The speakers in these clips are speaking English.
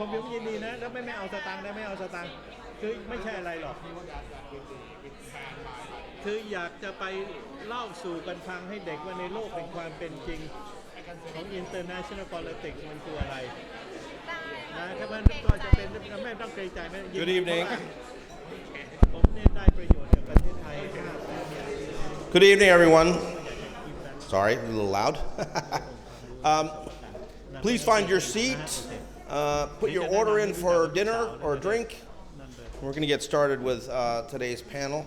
ผมยินดีนะแล้วไม่เอาสตางค์นะไม่เอาสตางค์คือไม่ใช่อะไรหรอกคืออยากจะไปเล่าสู่กันฟังให้เด็กว่าในโลกเป็นความเป็นจริงของ international politics มันคืออะไรนะถ้ามันก็จะเป็นไม่ต้องเกรงใจไม่ Good evening. ผมเนี่ยได้ประโยชน์จากประเทศไทย Good evening, everyone. Sorry, a little loud. Please find your seat. Put your order in for dinner or a drink. We're going to get started with today's panel.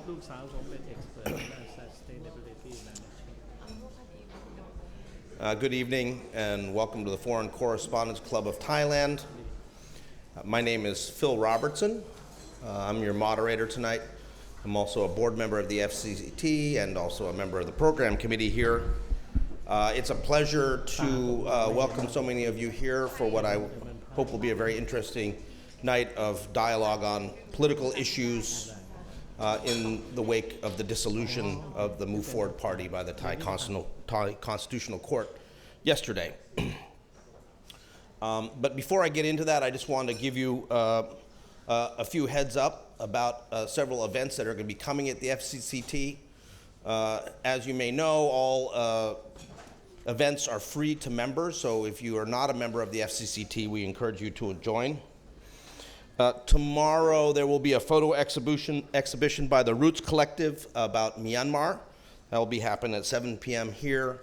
Good evening and welcome to the Foreign Correspondents Club of Thailand. My name is Phil Robertson. I'm your moderator tonight. I'm also a board member of the FCCT and also a member of the program committee here. It's a pleasure to welcome so many of you here for what I hope will be a very interesting night of dialogue on political issues in the wake of the dissolution of the Move Forward Party by the Thai Constitutional Court yesterday. But before I get into that, I just want to give you a few heads up about several events that are going to be coming at the FCCT. As you may know, all events are free to members, so if you are not a member of the FCCT, we encourage you to join. Tomorrow there will be a photo exhibition by the Roots Collective about Myanmar. That will be happening at 7 p.m. here.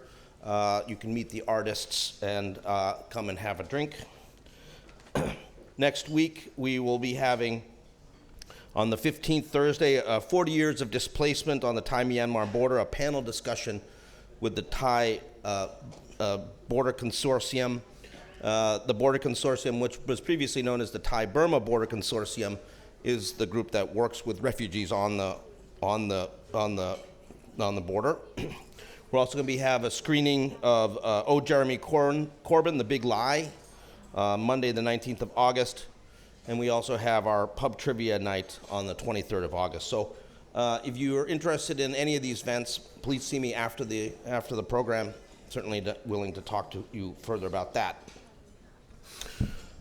You can meet the artists and come and have a drink. Next week we will be having, on the 15th Thursday, 40 years of displacement on the Thai-Myanmar border, a panel discussion with the Thai Border Consortium. The Border Consortium, which was previously known as the Thai-Burma Border Consortium, is the group that works with refugees on the border. We're also going to have a screening of O. Jeremy Corbyn, The Big Lie, Monday the 19th of August, and we also have our pub trivia night on the 23rd of August. So if you are interested in any of these events, please see me after the program. Certainly willing to talk to you further about that.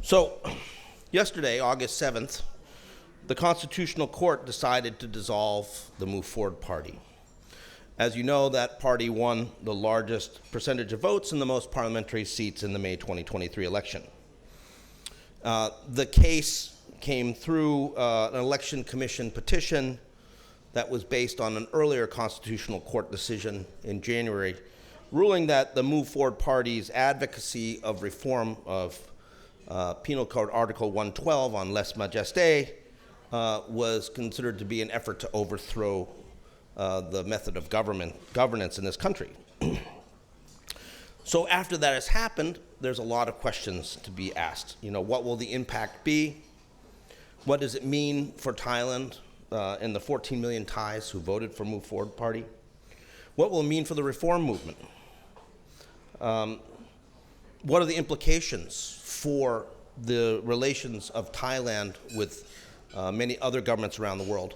So yesterday, August 7th, the Constitutional Court decided to dissolve the Move Forward Party. As you know, that party won the largest percentage of votes and the most parliamentary seats in the May 2023 election. The case came through an election commission petition that was based on an earlier Constitutional Court decision in January, ruling that the Move Forward Party's advocacy of reform of Penal Code Article 112 on lese-majeste was considered to be an effort to overthrow the method of governance in this country. So after that has happened, there's a lot of questions to be asked. You know, what will the impact be? What does it mean for Thailand and the 14 million Thais who voted for Move Forward Party? What will it mean for the reform movement? What are the implications for the relations of Thailand with many other governments around the world?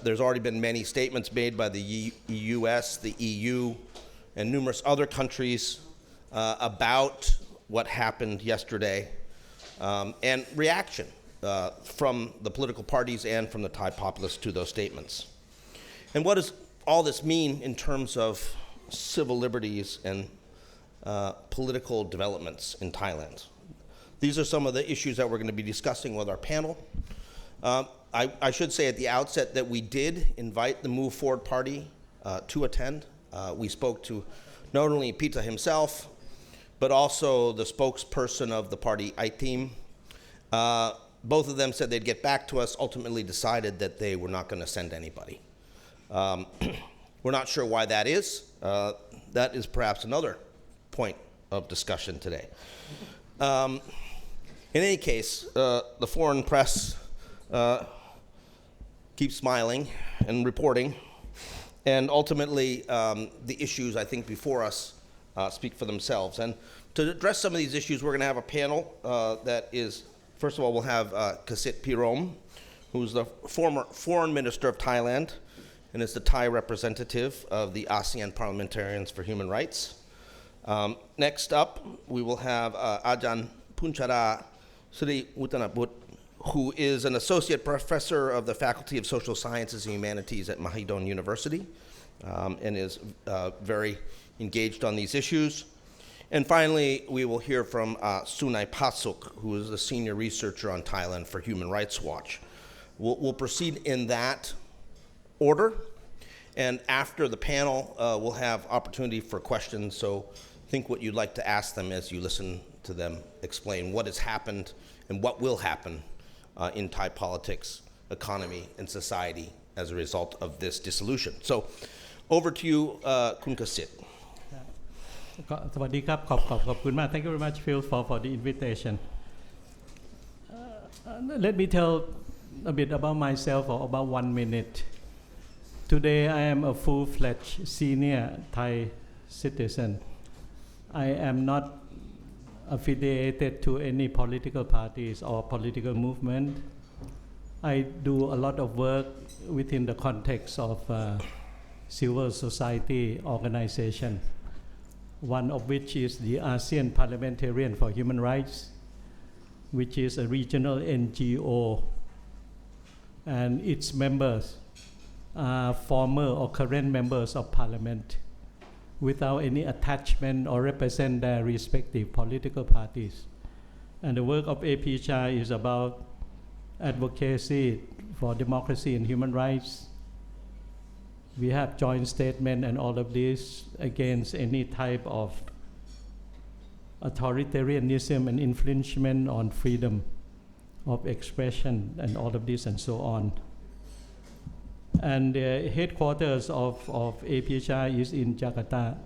There's already been many statements made by the US, the EU, and numerous other countries about what happened yesterday, and reaction from the political parties and from the Thai populace to those statements. And what does all this mean in terms of civil liberties and political developments in Thailand? These are some of the issues that we're going to be discussing with our panel. I should say at the outset that we did invite the Move Forward Party to attend. We spoke to not only Pita himself, but also the spokesperson of the party, ITEAM. Both of them said they'd get back to us, ultimately decided that they were not going to send anybody. We're not sure why that is. That is perhaps another point of discussion today. In any case, the foreign press keeps smiling and reporting, and ultimately the issues I think before us speak for themselves. And to address some of these issues, we're going to have a panel that is, first of all, we'll have Kasit Pirom, who's the former foreign minister of Thailand and is the Thai representative of the ASEAN Parliamentarians for Human Rights. Next up, we will have Ajahn Punchara Sri Uttanaput, who is an associate professor of the Faculty of Social Sciences and Humanities at Mahidol University, and is very engaged on these issues. And finally, we will hear from Sunai Pasuk, who is the senior researcher on Thailand for Human Rights Watch. We'll proceed in that order, and after the panel, we'll have opportunity for questions, so think what you'd like to ask them as you listen to them explain what has happened and what will happen in Thai politics, economy, and society as a result of this dissolution. So, over to you, Kun Kasit. สวัสดีครับขอบคุณมาก Thank you very much Phil for the invitation. Let me tell a bit about myself for about 1 minute. Today I am a full-fledged senior Thai citizen. I am not affiliated to any political parties or political movement. I do a lot of work within the context of civil society organization, one of which is the ASEAN Parliamentarian for Human Rights, which is a regional NGO, and its members are former or current members of parliament without any attachment or represent their respective political parties. And the work of APHR is about advocacy for democracy and human rights. We have joint statement and all of this against any type of authoritarianism and infringement on freedom of expression and all of this and so on. And the headquarters of APHR is in Jakarta,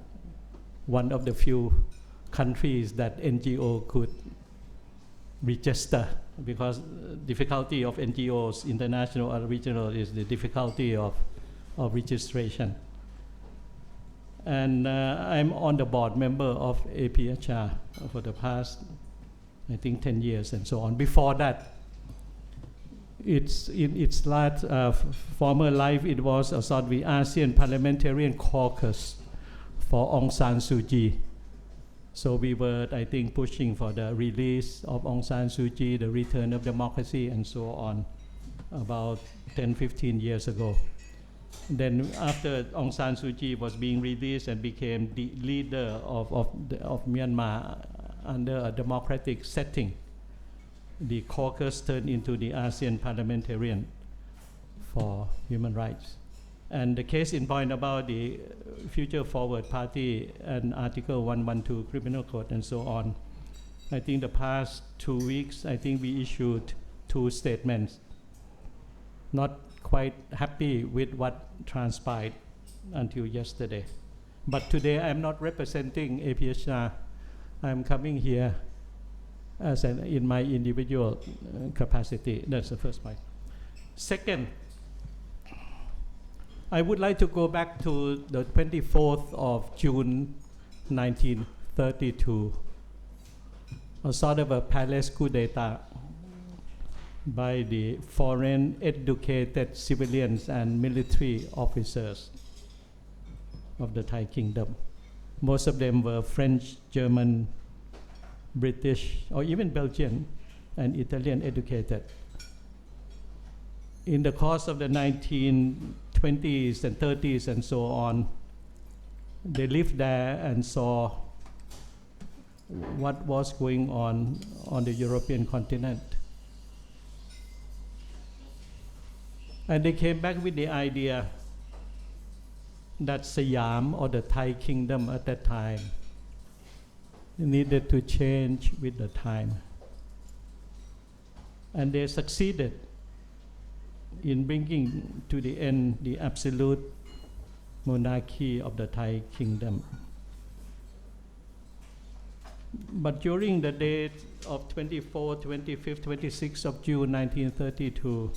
one of the few countries that NGO could register, because difficulty of NGOs, international or regional, is the difficulty of registration. And I'm on the board member of APHR for the past, I think, 10 years and so on. Before that, it's in its last former life, it was a sort of the ASEAN Parliamentarian Caucus for Aung San Suu Kyi. So we were, I think, pushing for the release of Aung San Suu Kyi, the return of democracy, and so on, about 10-15 years ago. Then after Aung San Suu Kyi was being released and became the leader of Myanmar under a democratic setting, the caucus turned into the ASEAN Parliamentarian for Human Rights. And the case in point about the Future Forward Party and Article 112 Criminal Code and so on, I think the past 2 weeks, I think we issued 2 statements. Not quite happy with what transpired until yesterday. But today I'm not representing APHR. I'm coming here as in my individual capacity. That's the first point. Second, I would like to go back to the 24th of June 1932, a sort of a palace coup d'etat by the foreign educated civilians and military officers of the Thai kingdom. Most of them were French, German, British, or even Belgian and Italian educated. In the course of the 1920s and 30s and so on, they lived there and saw what was going on the European continent. And they came back with the idea that Siam, or the Thai kingdom at that time, needed to change with the time. And they succeeded in bringing to the end the absolute monarchy of the Thai kingdom. But during the date of 24th, 25th, 26th of June 1932,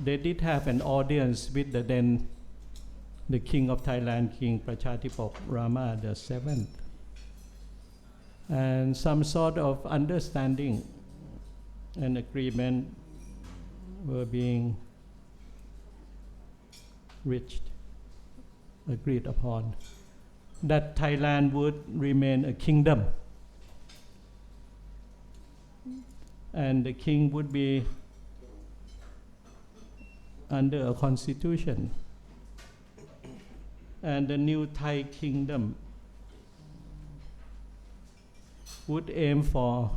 they did have an audience with the King of Thailand, King Prachatipok Rama VII, and some sort of understanding and agreement were being agreed upon, that Thailand would remain a kingdom and the king would be under a constitution. And the new Thai kingdom would aim for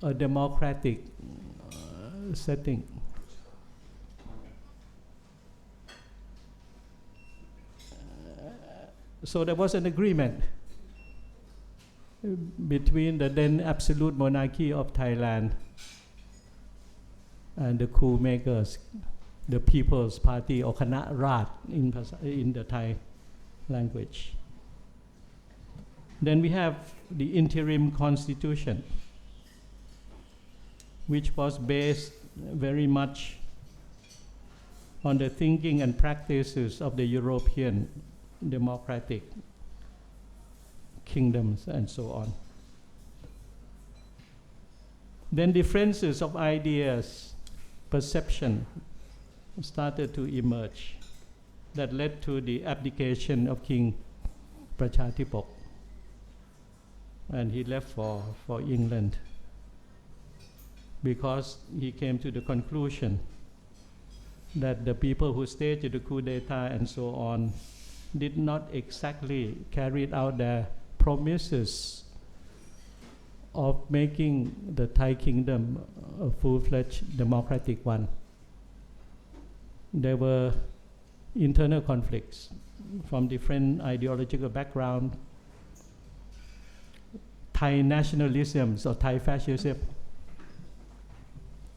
a democratic setting. So there was an agreement between the then absolute monarchy of Thailand and the coup makers, the People's Party or Cana Rat in the Thai language. Then we have the interim constitution, which was based very much on the thinking and practices of the European democratic kingdoms and so on. Then differences of ideas, perception started to emerge that led to the abdication of King Prachatipok, and he left for England because he came to the conclusion that the people who staged the coup d'etat and so on did not exactly carry out their promises of making the Thai kingdom a full-fledged democratic one. There were internal conflicts from different ideological background, Thai nationalism or Thai fascism,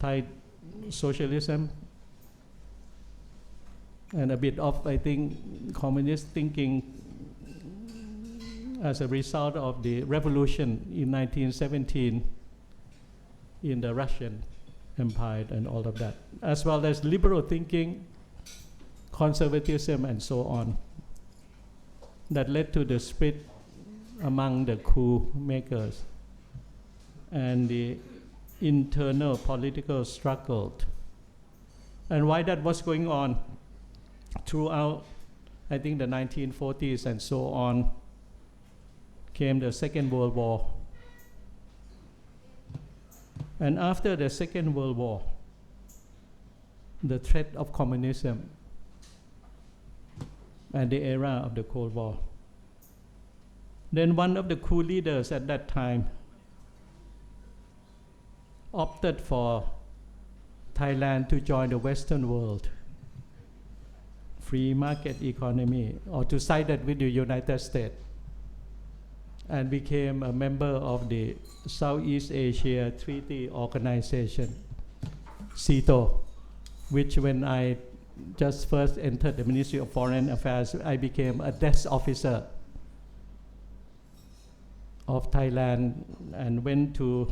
Thai socialism, and a bit of, I think, communist thinking as a result of the revolution in 1917 in the Russian Empire and all of that, as well as liberal thinking, conservatism, and so on, that led to the split among the coup makers and the internal political struggle. And why that was going on throughout, I think, the 1940s and so on, came the Second World War. And after the Second World War, the threat of communism and the era of the Cold War. Then one of the coup leaders at that time opted for Thailand to join the Western world, free market economy, or to side it with the United States, and became a member of the Southeast Asia Treaty Organization, SEATO, which when I just first entered the Ministry of Foreign Affairs, I became a desk officer of Thailand and went to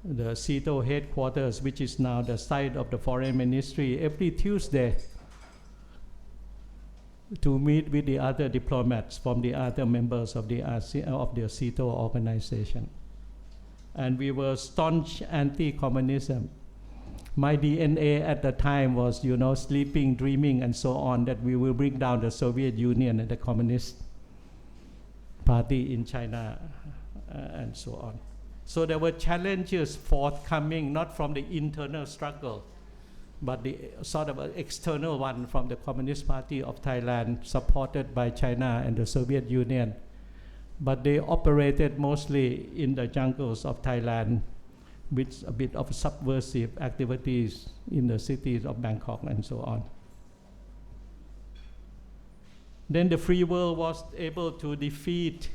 the SEATO headquarters, which is now the site of the Foreign Ministry, every Tuesday to meet with the other diplomats from the other members of the SEATO organization. And we were staunch anti-communism. My DNA at the time was, sleeping, dreaming, and so on, that we will bring down the Soviet Union and the Communist Party in China, and so on. So there were challenges forthcoming, not from the internal struggle, but the sort of external one from the Communist Party of Thailand, supported by China and the Soviet Union. But they operated mostly in the jungles of Thailand with a bit of subversive activities in the cities of Bangkok and so on. Then the free world was able to defeat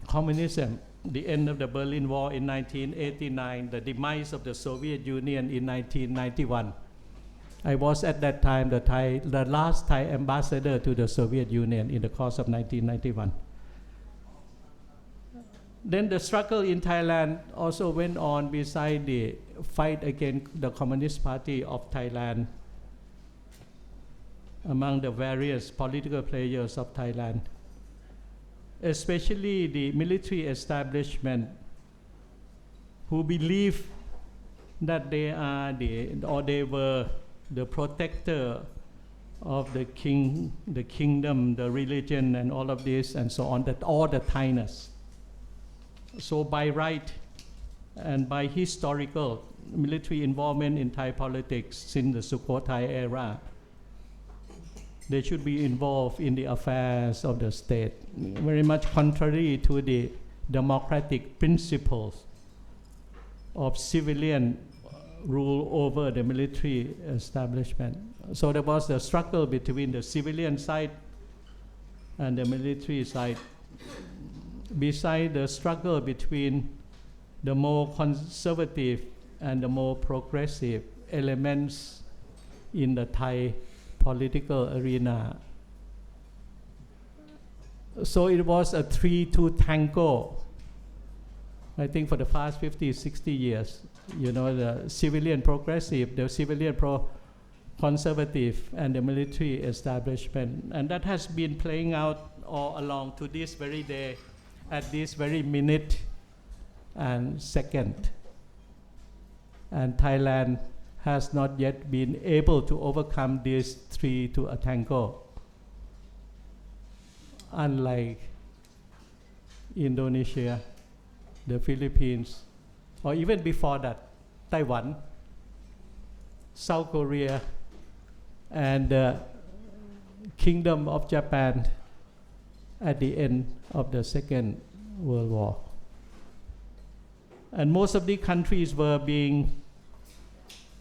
communism, the end of the Berlin Wall in 1989, the demise of the Soviet Union in 1991. I was at that time the last Thai ambassador to the Soviet Union in the course of 1991. Then the struggle in Thailand also went on beside the fight against the Communist Party of Thailand among the various political players of Thailand, especially the military establishment, who believe that they were the protector of the kingdom, the religion, and all of this and so on, that all the Thainess. So by right and by historical military involvement in Thai politics since the Sukhothai era, they should be involved in the affairs of the state, very much contrary to the democratic principles of civilian rule over the military establishment. So there was a struggle between the civilian side and the military side. Beside the struggle between the more conservative and the more progressive elements in the Thai political arena. So it was a 3-2 tango, I think, for the past 50, 60 years. You know, the civilian progressive, the civilian pro-conservative, and the military establishment. And that has been playing out all along to this very day, at this very minute and second. And Thailand has not yet been able to overcome this 3-2 tango. Unlike Indonesia, the Philippines, or even before that, Taiwan, South Korea, and the Kingdom of Japan at the end of the Second World War. And most of the countries were being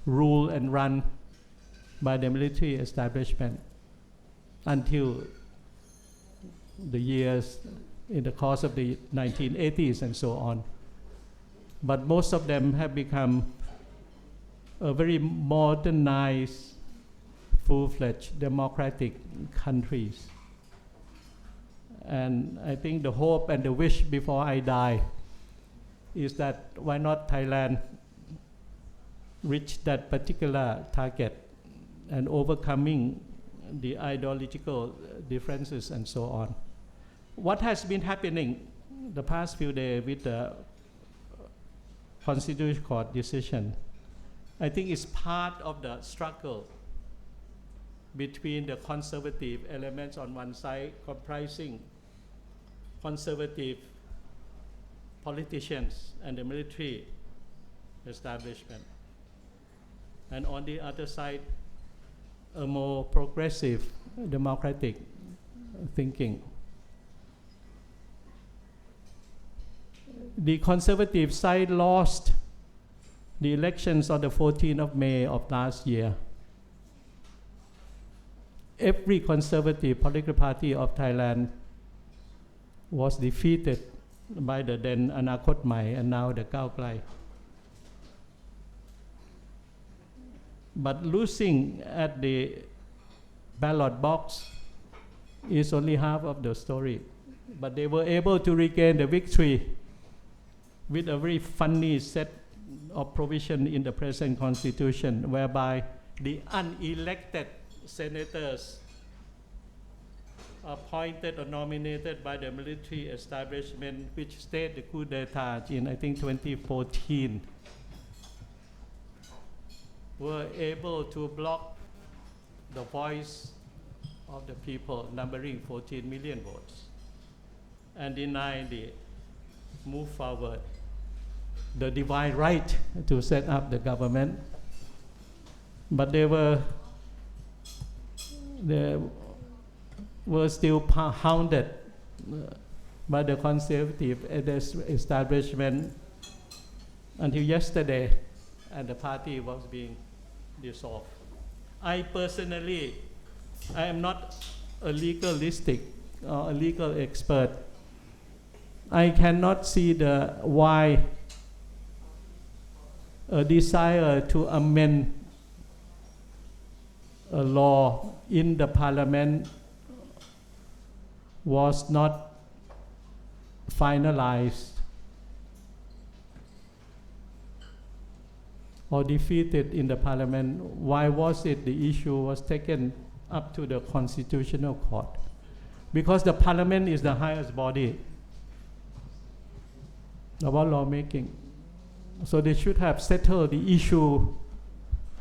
ruled and run by the military establishment until the years in the course of the 1980s and so on. But most of them have become a very modernized, full-fledged democratic countries. And I think the hope and the wish before I die is that why not Thailand reach that particular target and overcoming the ideological differences and so on. What has been happening the past few days with the Constitutional Court decision, I think is part of the struggle between the conservative elements on one side, comprising conservative politicians and the military establishment, and on the other side, a more progressive democratic thinking. The conservative side lost the elections on the 14th of May of last year. Every conservative political party of Thailand was defeated by the then Anakot Mai and now the Khao Klai. But losing at the ballot box is only half of the story. But they were able to regain the victory with a very funny set of provision in the present constitution, whereby the unelected senators appointed or nominated by the military establishment, which staged the coup d'etat in, I think, 2014, were able to block the voice of the people, numbering 14 million votes, and deny the move forward, the divine right to set up the government. But they were still hounded by the conservative establishment until yesterday, and the party was being dissolved. I personally, I am not a legalistic or a legal expert. I cannot see the why a desire to amend a law in the parliament was not finalized or defeated in the parliament. Why was it the issue was taken up to the Constitutional Court? Because the parliament is the highest body about lawmaking. So they should have settled the issue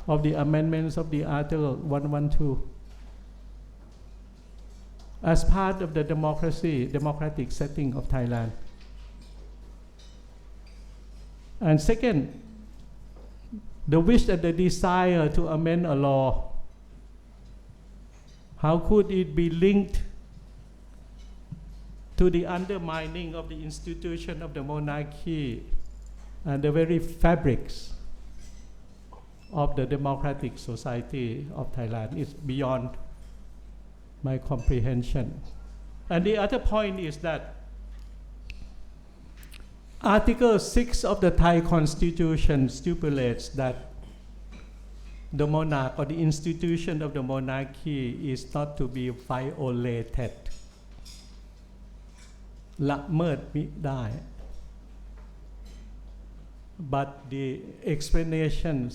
of the amendments of the Article 112 as part of the democratic setting of Thailand. And second, the wish and the desire to amend a law, how could it be linked to the undermining of the institution of the monarchy and the very fabrics of the democratic society of Thailand? It's beyond my comprehension. And the other point is that Article 6 of the Thai Constitution stipulates that the monarch or the institution of the monarchy is not to be violated. ละเมิดมิได้ But the explanations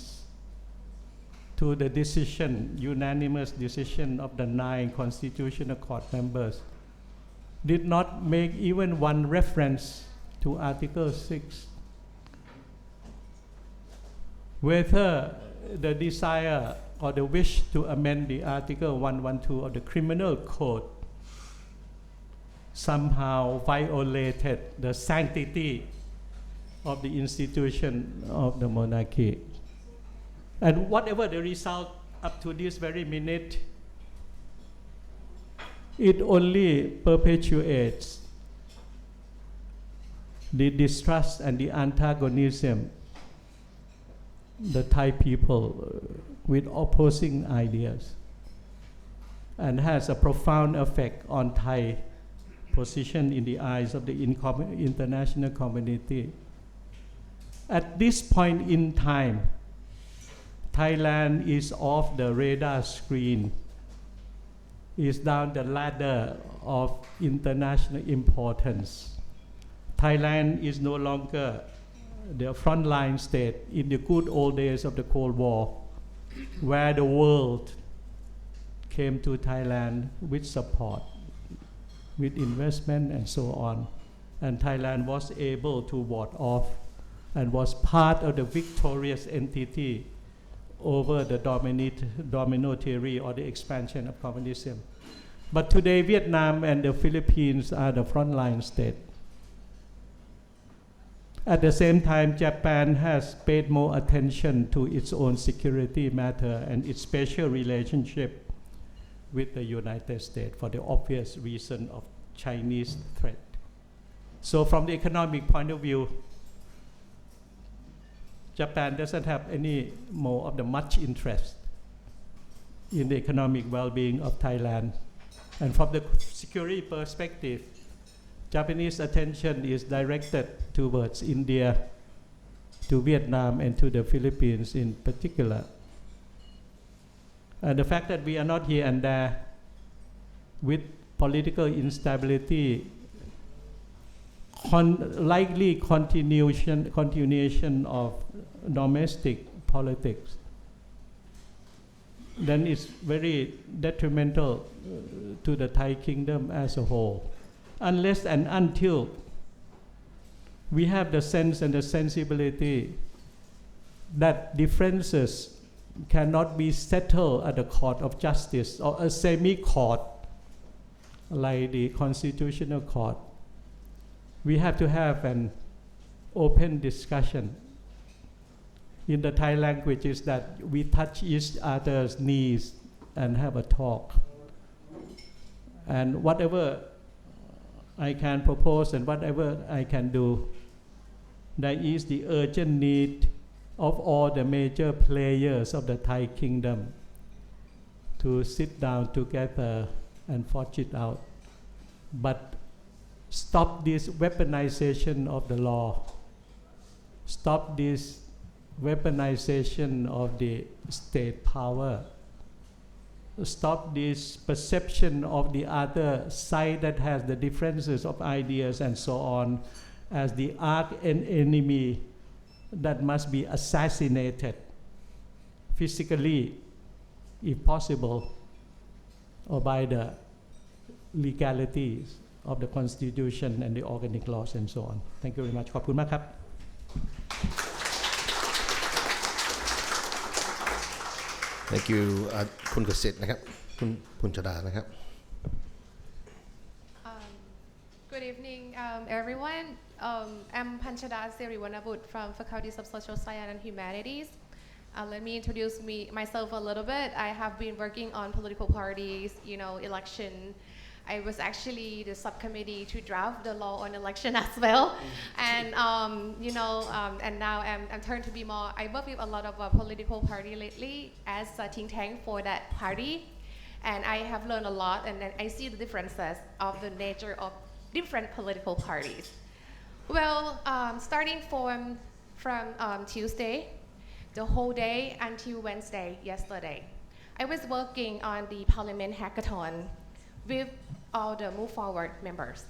to the decision, unanimous decision of the 9 Constitutional Court members did not make even one reference to Article 6. Whether the desire or the wish to amend the Article 112 of the Criminal Code somehow violated the sanctity of the institution of the monarchy. And whatever the result up to this very minute, it only perpetuates the distrust and the antagonism the Thai people with opposing ideas, and has a profound effect on Thai position in the eyes of the international community. At this point in time, Thailand is off the radar screen, is down the ladder of international importance. Thailand is no longer the frontline state in the good old days of the Cold War, where the world came to Thailand with support, with investment and so on. And Thailand was able to ward off and was part of the victorious entity over the domino theory or the expansion of communism. But today Vietnam and the Philippines are the frontline state. At the same time, Japan has paid more attention to its own security matter and its special relationship with the United States for the obvious reason of Chinese threat. So from the economic point of view, Japan doesn't have any more of the much interest in the economic well-being of Thailand. And from the security perspective, Japanese attention is directed towards India, to Vietnam, and to the Philippines in particular. And the fact that we are not here and there with political instability, likely continuation of domestic politics, then it's very detrimental to the Thai kingdom as a whole. Unless and until we have the sense and the sensibility that differences cannot be settled at the court of justice or a semi-court like the Constitutional Court, we have to have an open discussion. In the Thai language is that we touch each other's knees and have a talk. And whatever I can propose and whatever I can do, there is the urgent need of all the major players of the Thai kingdom to sit down together and forge it out. But stop this weaponization of the law. Stop this weaponization of the state power. Stop this perception of the other side that has the differences of ideas and so on as the arch enemy that must be assassinated physically, if possible, or by the legalities of the Constitution and the organic laws and so on. Thank you very much. ขอบคุณมากครับ Thank you คุณกษิตนะครับคุณปุญชดานะครับ Good evening. everyone. I'm Panchada Siriwanabut from Faculties of Social Science and Humanities. Let me introduce myself a little bit. I have been working on political parties, election. I was actually the subcommittee to draft the law on election as well. And, and now I'm turned to be more, I work with a lot of political party lately as a think tank for that party. And I have learned a lot, and then I see the differences of the nature of different political parties. Well, starting from Tuesday, the whole day until Wednesday, yesterday, I was working on the Parliament Hackathon with all the Move Forward members.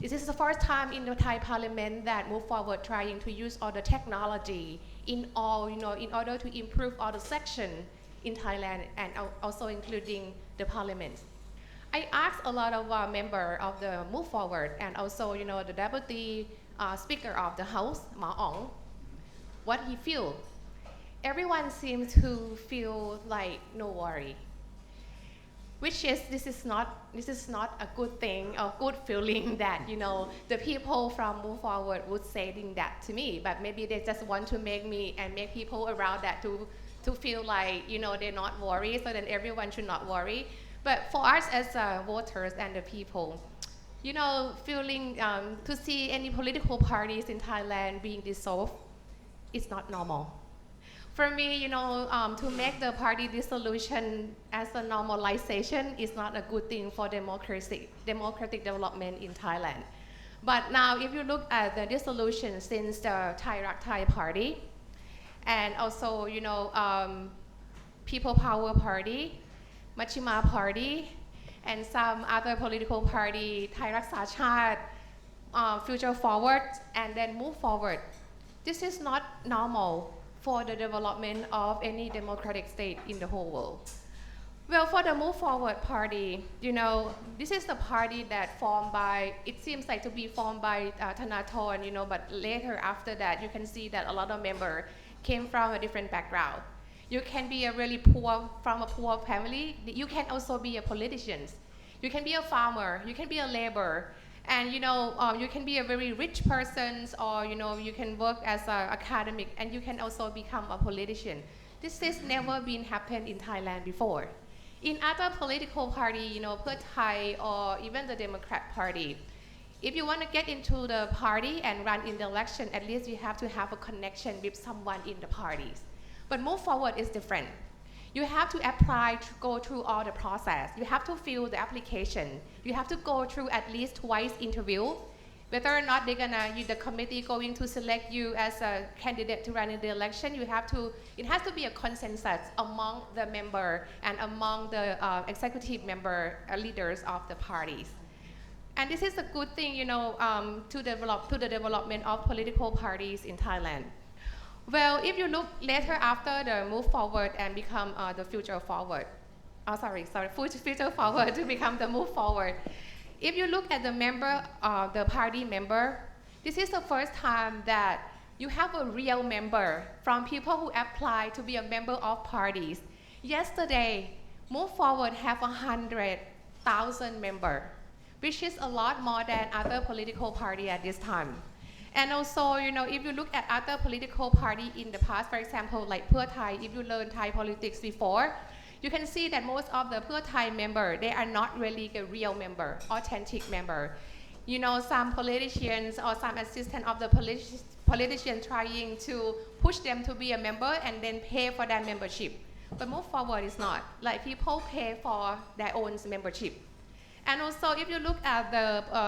This is the first time in the Thai Parliament that Move Forward trying to use all the technology in order to improve all the section in Thailand and also including the Parliament. I asked a lot of members of the Move Forward and also the Deputy Speaker of the House, Ma Ong, what he feels. Everyone seems to feel like no worry, which is this is not a good thing or good feeling that the people from Move Forward would saying that to me, but maybe they just want to make me and make people around that to feel like they're not worried, so then everyone should not worry. But for us as voters and the people, feeling to see any political parties in Thailand being dissolved, it's not normal. For me, to make the party dissolution as a normalization is not a good thing for democratic development in Thailand. But now, if you look at the dissolution since the Thai Party, and also, People Power Party, Machima Party, and some other political party, Thai Raksa Chat, Future Forward, and then Move Forward. This is not normal for the development of any democratic state in the whole world. Well, for the Move Forward Party, this is the party that formed by, it seems like to be formed by Thanathorn, but later after that, you can see that a lot of members came from a different background. You can be a really poor, from a poor family. You can also be a politician. You can be a farmer. You can be a laborer. And you can be a very rich person, or you can work as an academic, and you can also become a politician. This has never been happened in Thailand before. In other political party, Pheu Thai or even the Democrat Party, if you want to get into the party and run in the election, at least you have to have a connection with someone in the parties. But Move Forward is different. You have to apply to go through all the process. You have to fill the application. You have to go through at least twice interview. Whether or not the committee going to select you as a candidate to run in the election, it has to be a consensus among the member and among the executive member leaders of the parties. And this is a good thing, to the development of political parties in Thailand. Well, if you look later after the Move Forward and become the Future Forward, Future Forward to become the Move Forward. If you look at the party member, this is the first time that you have a real member from people who apply to be a member of parties. Yesterday, Move Forward have 100,000 members, which is a lot more than other political party at this time. And also, if you look at other political party in the past, for example, like Pheu Thai, if you learn Thai politics before, you can see that most of the Pheu Thai member, they are not really a real member, authentic member. Some politicians or some assistant of the politician trying to push them to be a member and then pay for that membership. But Move Forward is not. Like people pay for their own membership. And also, if you look at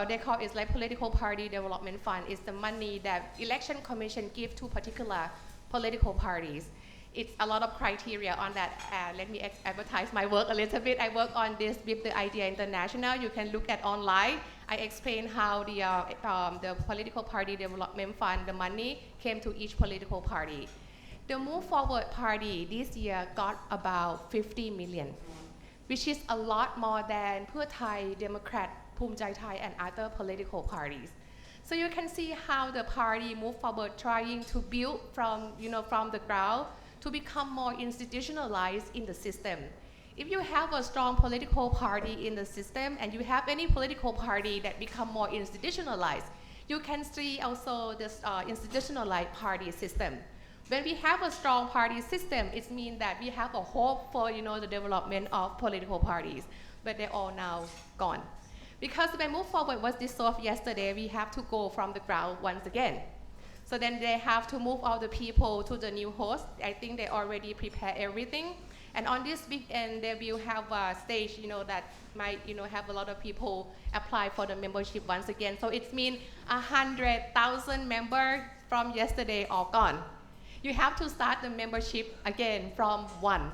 they call it like political party development fund, it's the money that election commission give to particular political parties. It's a lot of criteria on that. Let me advertise my work a little bit. I work on this with the Idea International. You can look at online. I explain how the political party development fund, the money came to each political party. The Move Forward Party this year got about 50 million. Which is a lot more than Pheu Thai, Democrat, Phum Jai Thai, and other political parties. So you can see how the party Move Forward trying to build from the ground to become more institutionalized in the system. If you have a strong political party in the system and you have any political party that become more institutionalized, You can see also this institutionalized party system. When we have a strong party system, it means that we have a hope for the development of political parties, but they're all now gone. Because when Move Forward was dissolved yesterday, we have to go from the ground once again. So then they have to move all the people to the new host. I think they already prepare everything. And on this weekend, they will have a stage, that might, have a lot of people apply for the membership once again. So it means 100,000 members from yesterday are gone. You have to start the membership again from one.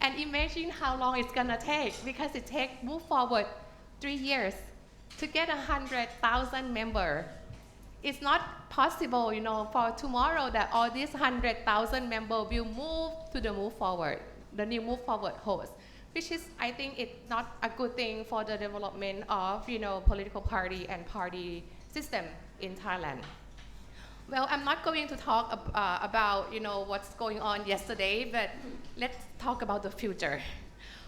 And imagine how long it's gonna take, because it takes Move Forward 3 years to get 100,000 members. It's not possible, for tomorrow that all these 100,000 members will move to the Move Forward, the new Move Forward host, which is, I think, it's not a good thing for the development of, political party and party system in Thailand. Well, I'm not going to talk about, what's going on yesterday, but let's talk about the future.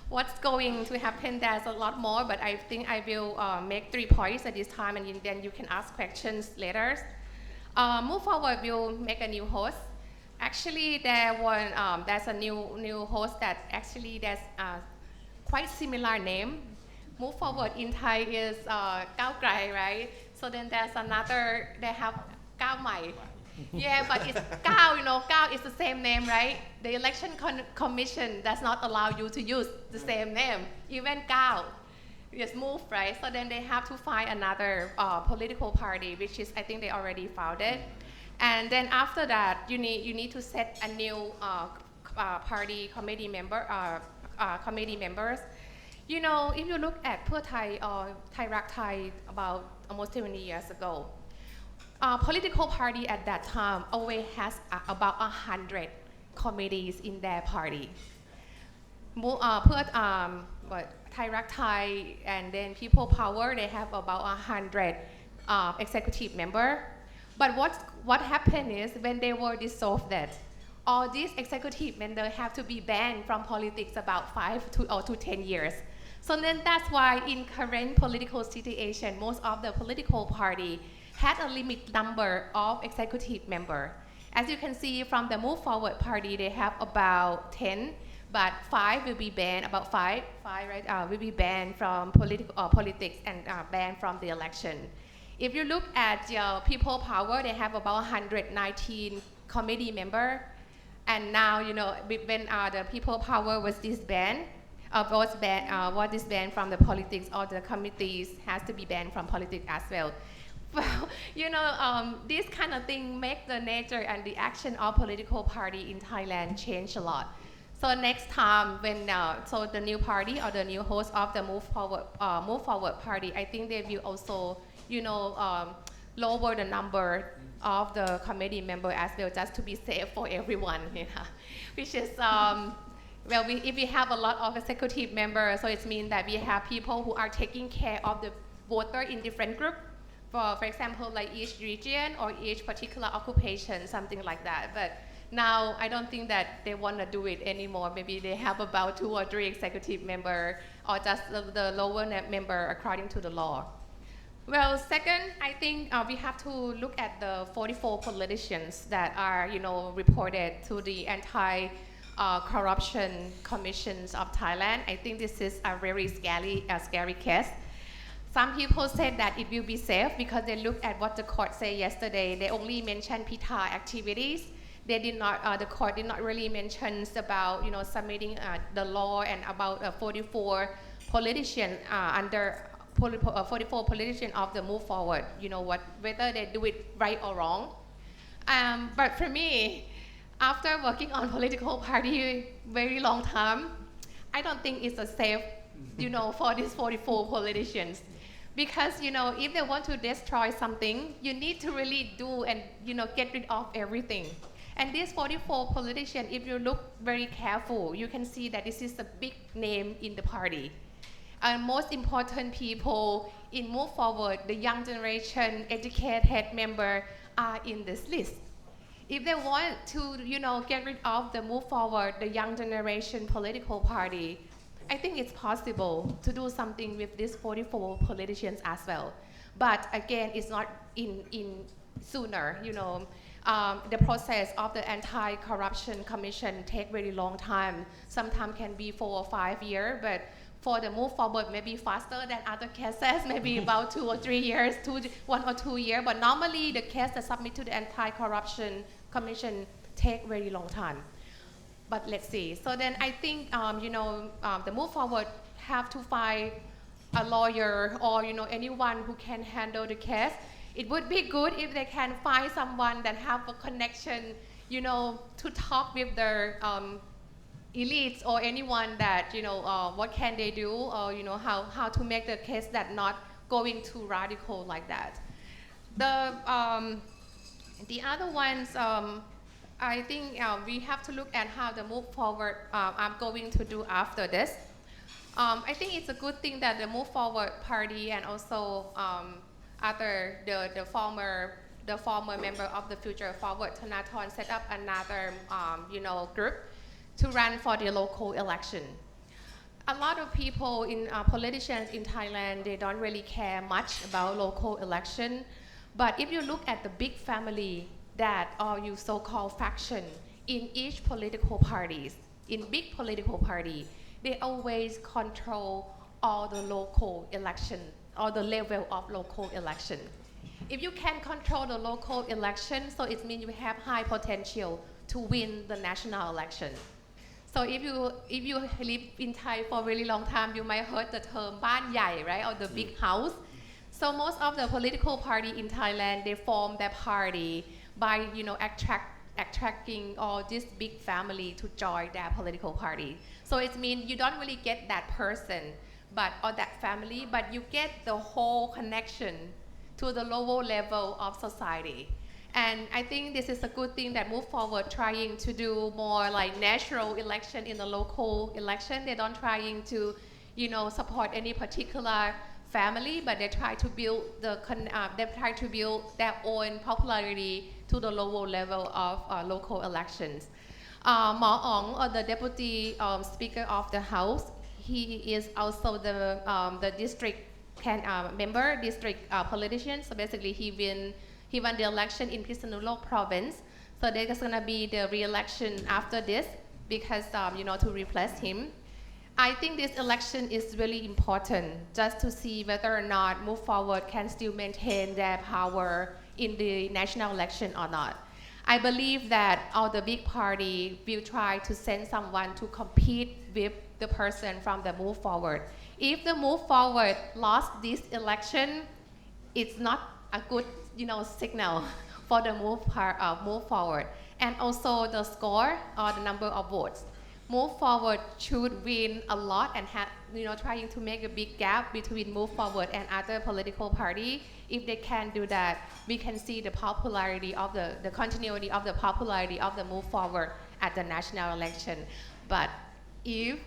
What's going to happen, there's a lot more, but I think I will make 3 points at this time, and then you can ask questions later. Move Forward will make a new host. Actually, there's a new host that actually there's quite similar name. Move Forward in Thai is Kao Krai, right? So then there's another, they have Kao Mai. Yeah, but it's Kao, Kao is the same name, right? The election commission does not allow you to use the same name, even Kao. Just move, right? So then they have to find another political party, which is, I think they already found it. And then after that, you need to set a new party committee members. If you look at Pheu Thai or Thai Rak Thai about almost 70 years ago, political party at that time always has about 100 committees in their party. Thai Rak Thai and then People Power, they have about 100 executive members. But what happened is when they were dissolved, that all these executive members have to be banned from politics about 5 to 10 years. So then that's why in current political situation, most of the political party had a limit number of executive members. As you can see from the Move Forward party, they have about 10, but 5 will be banned, about 5 right, will be banned from politics and banned from the election. If you look at People Power, they have about 119 committee members. And now, when the People Power was disbanded, was disbanded from the politics, all the committees has to be banned from politics as well. Well, this kind of thing make the nature and the action of political party in Thailand change a lot. So next time when so the new party or the new host of the Move Forward party, I think they will also lower the number of the committee member as well, just to be safe for everyone. Which is if we have a lot of executive members, so it means that we have people who are taking care of the voter in different groups. For example, like each region or each particular occupation, something like that. But now I don't think that they want to do it anymore. Maybe they have about 2 or 3 executive members, or just the lower member according to the law. Well, second, I think we have to look at the 44 politicians that are, reported to the anti-corruption commissions of Thailand. I think this is a very scary case. Some people said that it will be safe because they look at what the court said yesterday. They only mentioned Pita activities. They did not. The court did not really mention about submitting the law and about 44 politicians under 44 politicians of the Move Forward. Whether they do it right or wrong. But for me, after working on political party very long time, I don't think it's a safe, for these 44 politicians. Because, if they want to destroy something, you need to really do and, get rid of everything. And these 44 politicians, if you look very careful, you can see that this is a big name in the party. And most important people in Move Forward, the young generation, educated member are in this list. If they want to, get rid of the Move Forward, the young generation political party, I think it's possible to do something with these 44 politicians as well. But again, it's not in sooner, the process of the anti-corruption commission take very long time. Sometimes can be 4 or 5 years, but for the move forward, maybe faster than other cases, maybe about 2 or 3 years, 1 or 2 years. But normally the case that submit to the anti-corruption commission take very long time. But let's see. So then I think, the move forward have to find a lawyer or, anyone who can handle the case. It would be good if they can find someone that have a connection, to talk with their elites or anyone that, what can they do or, how to make the case that not going too radical like that. The other ones, I think we have to look at how the move forward I'm going to do after this. I think it's a good thing that the Move Forward Party and also the former member of the Future Forward, Thanathorn, set up another group to run for the local election. A lot of people politicians in Thailand, they don't really care much about local election. But if you look at the big family that are you so-called faction in each political parties, in big political party, they always control all the local election or the level of local election. If you can control the local election, so it means you have high potential to win the national election. So if you live in Thai for a really long time, you might heard the term "ban yai," right, or the big house. So most of the political party in Thailand, they form their party by attracting all this big family to join their political party. So it means you don't really get that person, or that family, but you get the whole connection to the lower level of society. And I think this is a good thing that Move Forward trying to do more like natural election in the local election. They don't trying to, support any particular family, but they try to build their own popularity to the lower level of local elections. Ma Ong, or the deputy speaker of the House, he is also the district member, district politician. So basically, he won the election in Phitsanulok province. So there's going to be the re-election after this because, to replace him. I think this election is really important just to see whether or not Move Forward can still maintain their power in the national election or not. I believe that all the big party will try to send someone to compete with the person from the Move Forward. If the Move Forward lost this election, it's not a good, signal for the Move Forward. And also the score or the number of votes. Move Forward should win a lot and trying to make a big gap between Move Forward and other political party. If they can do that, we can see the popularity of the continuity of the popularity of the Move Forward at the national election. But if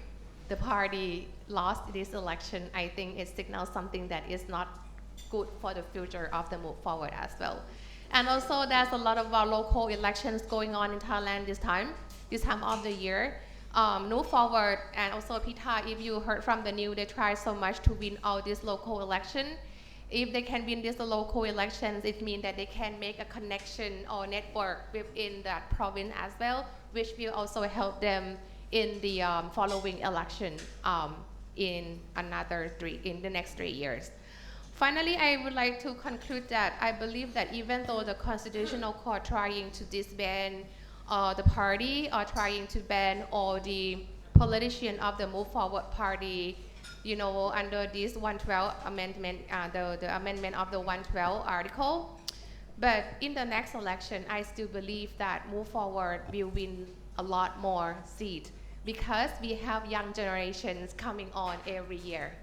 the party lost this election, I think it signals something that is not good for the future of the Move Forward as well. And also there's a lot of local elections going on in Thailand this time of the year. Move Forward and also Pita, if you heard from the news, they try so much to win all these local elections. If they can win these local elections, it means that they can make a connection or network within that province as well, which will also help them in the following election in the next 3 years. Finally, I would like to conclude that I believe that even though the Constitutional Court trying to disband the party or trying to ban all the politicians of the Move Forward Party, under this 112 amendment, the amendment of the 112 article. But in the next election, I still believe that Move Forward will win a lot more seats because we have young generations coming on every year.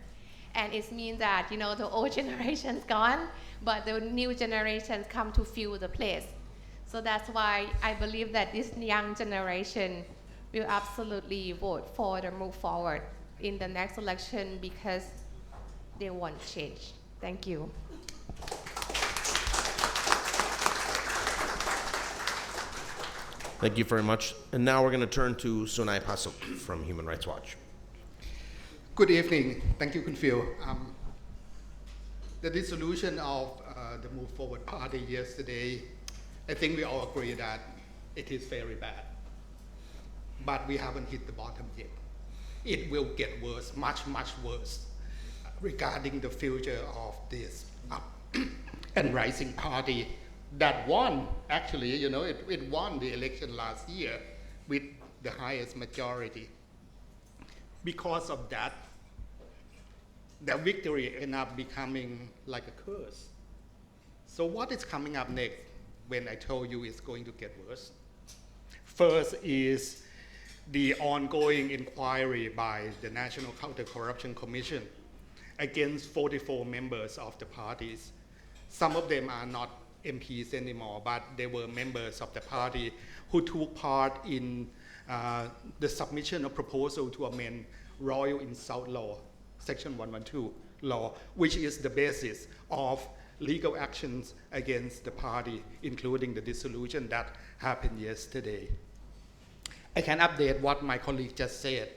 And it means that, the old generation's gone, but the new generations come to fill the place. So that's why I believe that this young generation will absolutely vote for the Move Forward in the next election because they want change. Thank you. Thank you very much. And now we're going to turn to Sunai Pasuk from Human Rights Watch. Good evening. Thank you, Kun Phil. The dissolution of the Move Forward Party yesterday, I think we all agree that it is very bad. But we haven't hit the bottom yet. It will get worse, much, much worse, regarding the future of this up and rising party that won, actually, it won the election last year with the highest majority. Because of that, the victory ended up becoming like a curse. So what is coming up next when I told you it's going to get worse? First is the ongoing inquiry by the National Counter-Corruption Commission against 44 members of the parties. Some of them are not MPs anymore, but they were members of the party who took part in the submission of proposal to amend Royal Insult Law, Section 112 law, which is the basis of legal actions against the party, including the dissolution that happened yesterday. I can update what my colleague just said.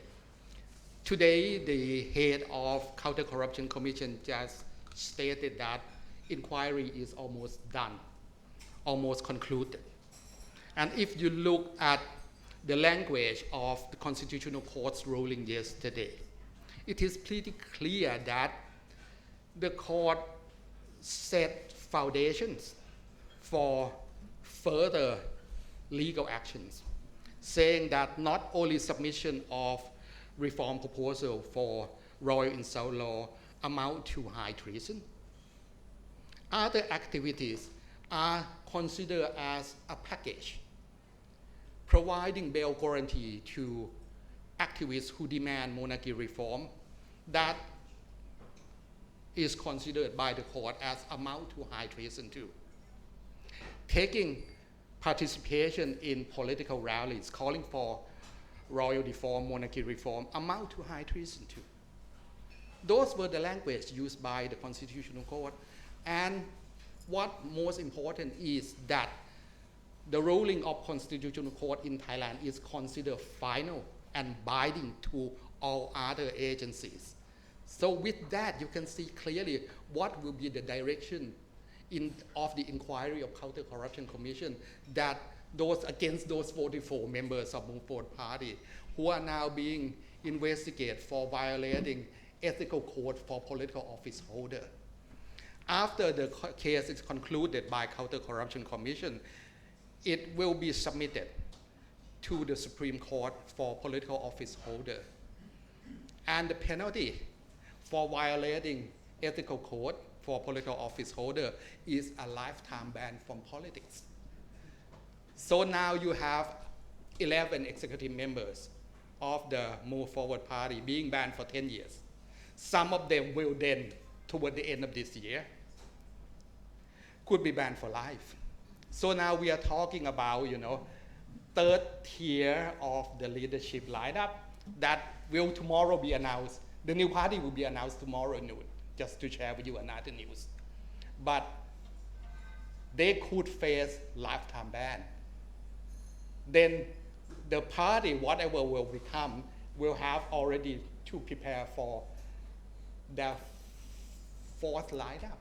Today, the head of Counter-Corruption Commission just stated that inquiry is almost done, almost concluded. And if you look at the language of the Constitutional Court's ruling yesterday, it is pretty clear that the court set foundations for further legal actions, saying that not only submission of reform proposal for Royal Insult Law amount to high treason, other activities are considered as a package, providing bail guarantee to activists who demand monarchy reform that is considered by the court as amount to high treason too. Taking participation in political rallies calling for royal reform, monarchy reform, amount to high treason too. Those were the language used by the Constitutional Court. And what most important is that the ruling of Constitutional Court in Thailand is considered final and binding to all other agencies. So with that, you can see clearly what will be the direction of the inquiry of Counter-Corruption Commission that those against those 44 members of Move Forward Party who are now being investigated for violating ethical code for political office holder. After the case is concluded by Counter-Corruption Commission, it will be submitted to the Supreme Court for political office holder. And the penalty for violating ethical code for political office holder is a lifetime ban from politics. So now you have 11 executive members of the Move Forward Party being banned for 10 years. Some of them will then, toward the end of this year, could be banned for life. So now we are talking about, third tier of the leadership lineup that will tomorrow be announced. The new party will be announced tomorrow noon, just to share with you another news. But they could face lifetime ban. Then the party, whatever will become, will have already to prepare for the fourth lineup.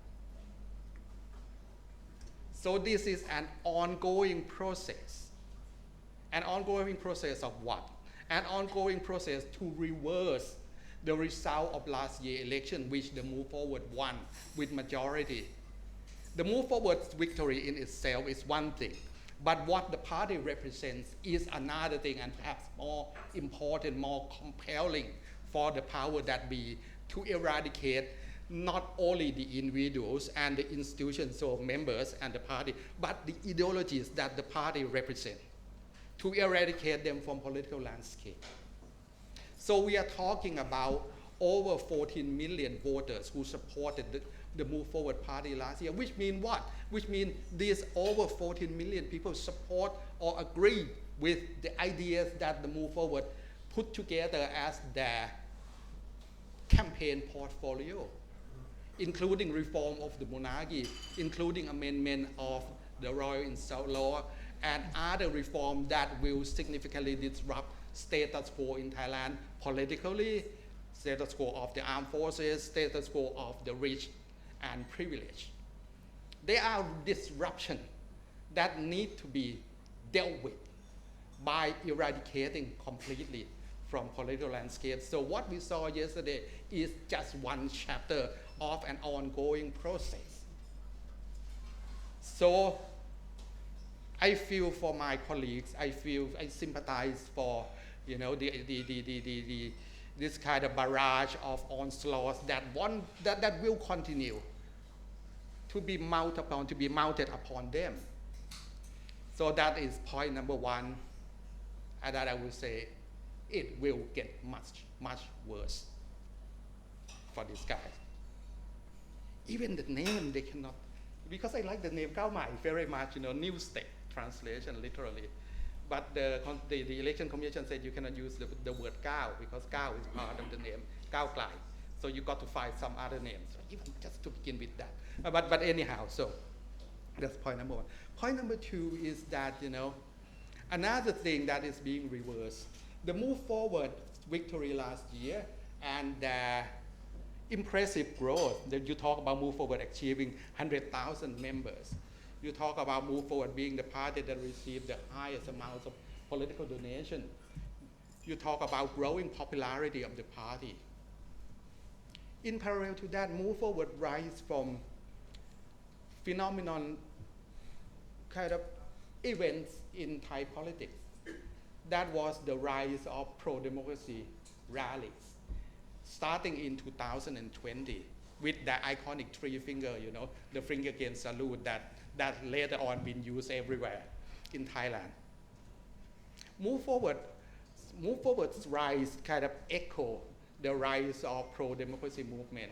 So this is an ongoing process. An ongoing process of what? An ongoing process to reverse the result of last year's election, which the Move Forward won with majority. The Move Forward's victory in itself is one thing, but what the party represents is another thing, and perhaps more important, more compelling for the power that be to eradicate not only the individuals and the institutions of members and the party, but the ideologies that the party represents, to eradicate them from political landscape. So we are talking about over 14 million voters who supported the Move Forward Party last year, which means what? Which means these over 14 million people support or agree with the ideas that the Move Forward put together as their campaign portfolio, including reform of the monarchy, including amendment of the Royal Insult Law, and other reform that will significantly disrupt status quo in Thailand politically, status quo of the armed forces, status quo of the rich and privilege. There are disruption that need to be dealt with by eradicating completely from political landscape. So what we saw yesterday is just one chapter of an ongoing process. So I feel for my colleagues, I sympathize for, you know, this kind of barrage of onslaughts that will continue to be mounted upon them. So that is point number one, and that I will say it will get much, much worse for these guys. Even the name, they cannot, because I like the name Khao Mai very much, you know, new state translation literally. But the election commission said you cannot use the word Khao because Khao is part of the name Khao Klai. So you got to find some other names, even just to begin with that. But anyhow, so that's point number one. Point number two is that, you know, another thing that is being reversed, the Move Forward victory last year and impressive growth. That you talk about Move Forward achieving 100,000 members. You talk about Move Forward being the party that received the highest amounts of political donation. You talk about growing popularity of the party. In parallel to that, Move Forward rise from phenomenon kind of events in Thai politics. That was the rise of pro-democracy rallies, starting in 2020 with the iconic three finger, you know, the finger game salute that later on been used everywhere in Thailand. Move Forward's rise kind of echo the rise of pro-democracy movement.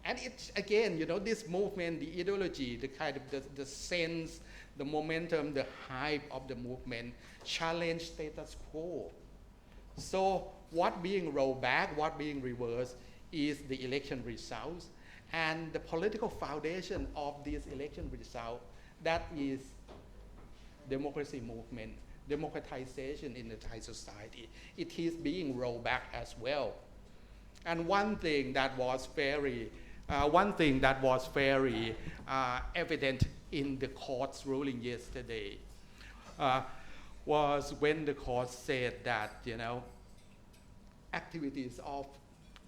And it's, again, you know, this movement, the ideology, the kind of the sense, the momentum, the hype of the movement challenge status quo. So what being rolled back, what being reversed is the election results and the political foundation of this election result, that is democracy movement, democratization in the Thai society. It is being rolled back as well. And one thing that was very evident in the court's ruling yesterday was when the court said that, you know, activities of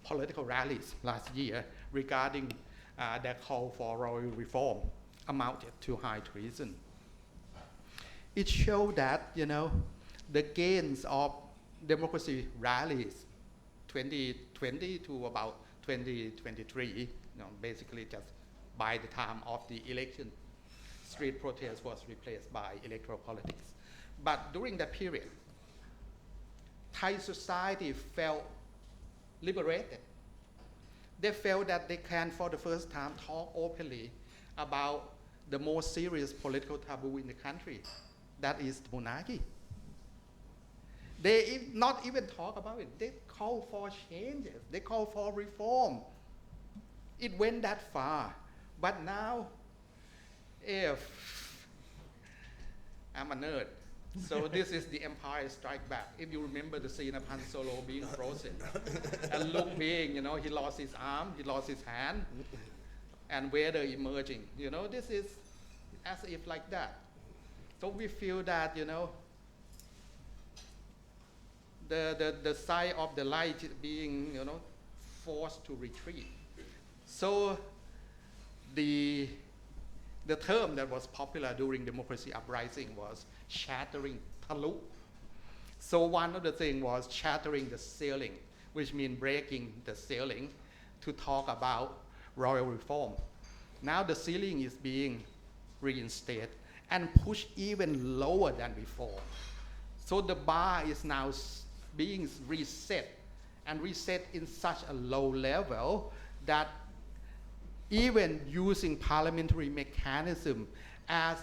political rallies last year regarding their call for royal reform amounted to high treason. It showed that, you know, the gains of democracy rallies 2020 to about 2023, you know, basically just by the time of the election, street protest was replaced by electoral politics. But during that period, Thai society felt liberated. They felt that they can, for the first time, talk openly about the most serious political taboo in the country, that is monarchy. They not even talk about it. They call for changes. They call for reform. It went that far. But now, if I'm a nerd, so this is the Empire Strike Back. If you remember the scene of Han Solo being frozen, and Luke being, you know, he lost his arm, he lost his hand, and Vader emerging. You know, this is as if like that. So we feel that, you know, the side of the light being, you know, forced to retreat. So the term that was popular during democracy uprising was shattering talu. So one of the things was shattering the ceiling, which means breaking the ceiling to talk about royal reform. Now the ceiling is being reinstated and pushed even lower than before. So the bar is now being reset, and reset in such a low level that even using parliamentary mechanism as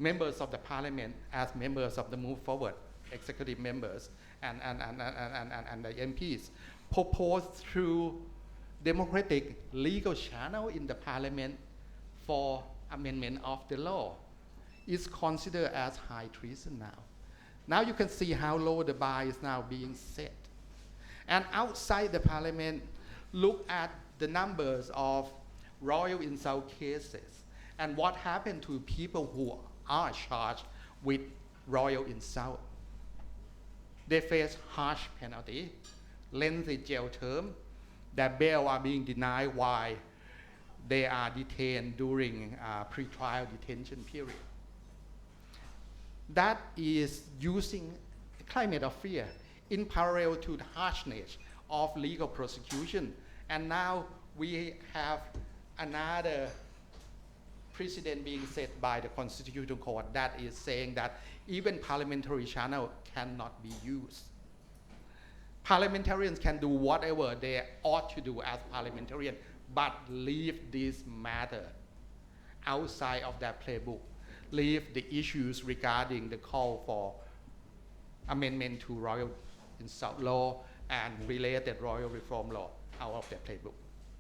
members of the parliament, as members of the Move Forward, executive members and the MPs, proposed through democratic legal channel in the parliament for amendment of the law is considered as high treason now. Now you can see how low the bar is now being set. And outside the parliament, look at the numbers of royal insult cases and what happened to people who are charged with royal insult. They face harsh penalty, lengthy jail term, their bail are being denied while they are detained during pre-trial detention period. That is using climate of fear in parallel to the harshness of legal prosecution. And now we have another precedent being set by the Constitutional Court that is saying that even parliamentary channel cannot be used. Parliamentarians can do whatever they ought to do as parliamentarians, but leave this matter outside of their playbook. Leave the issues regarding the call for amendment to royal insult law and related royal reform law out of their playbook.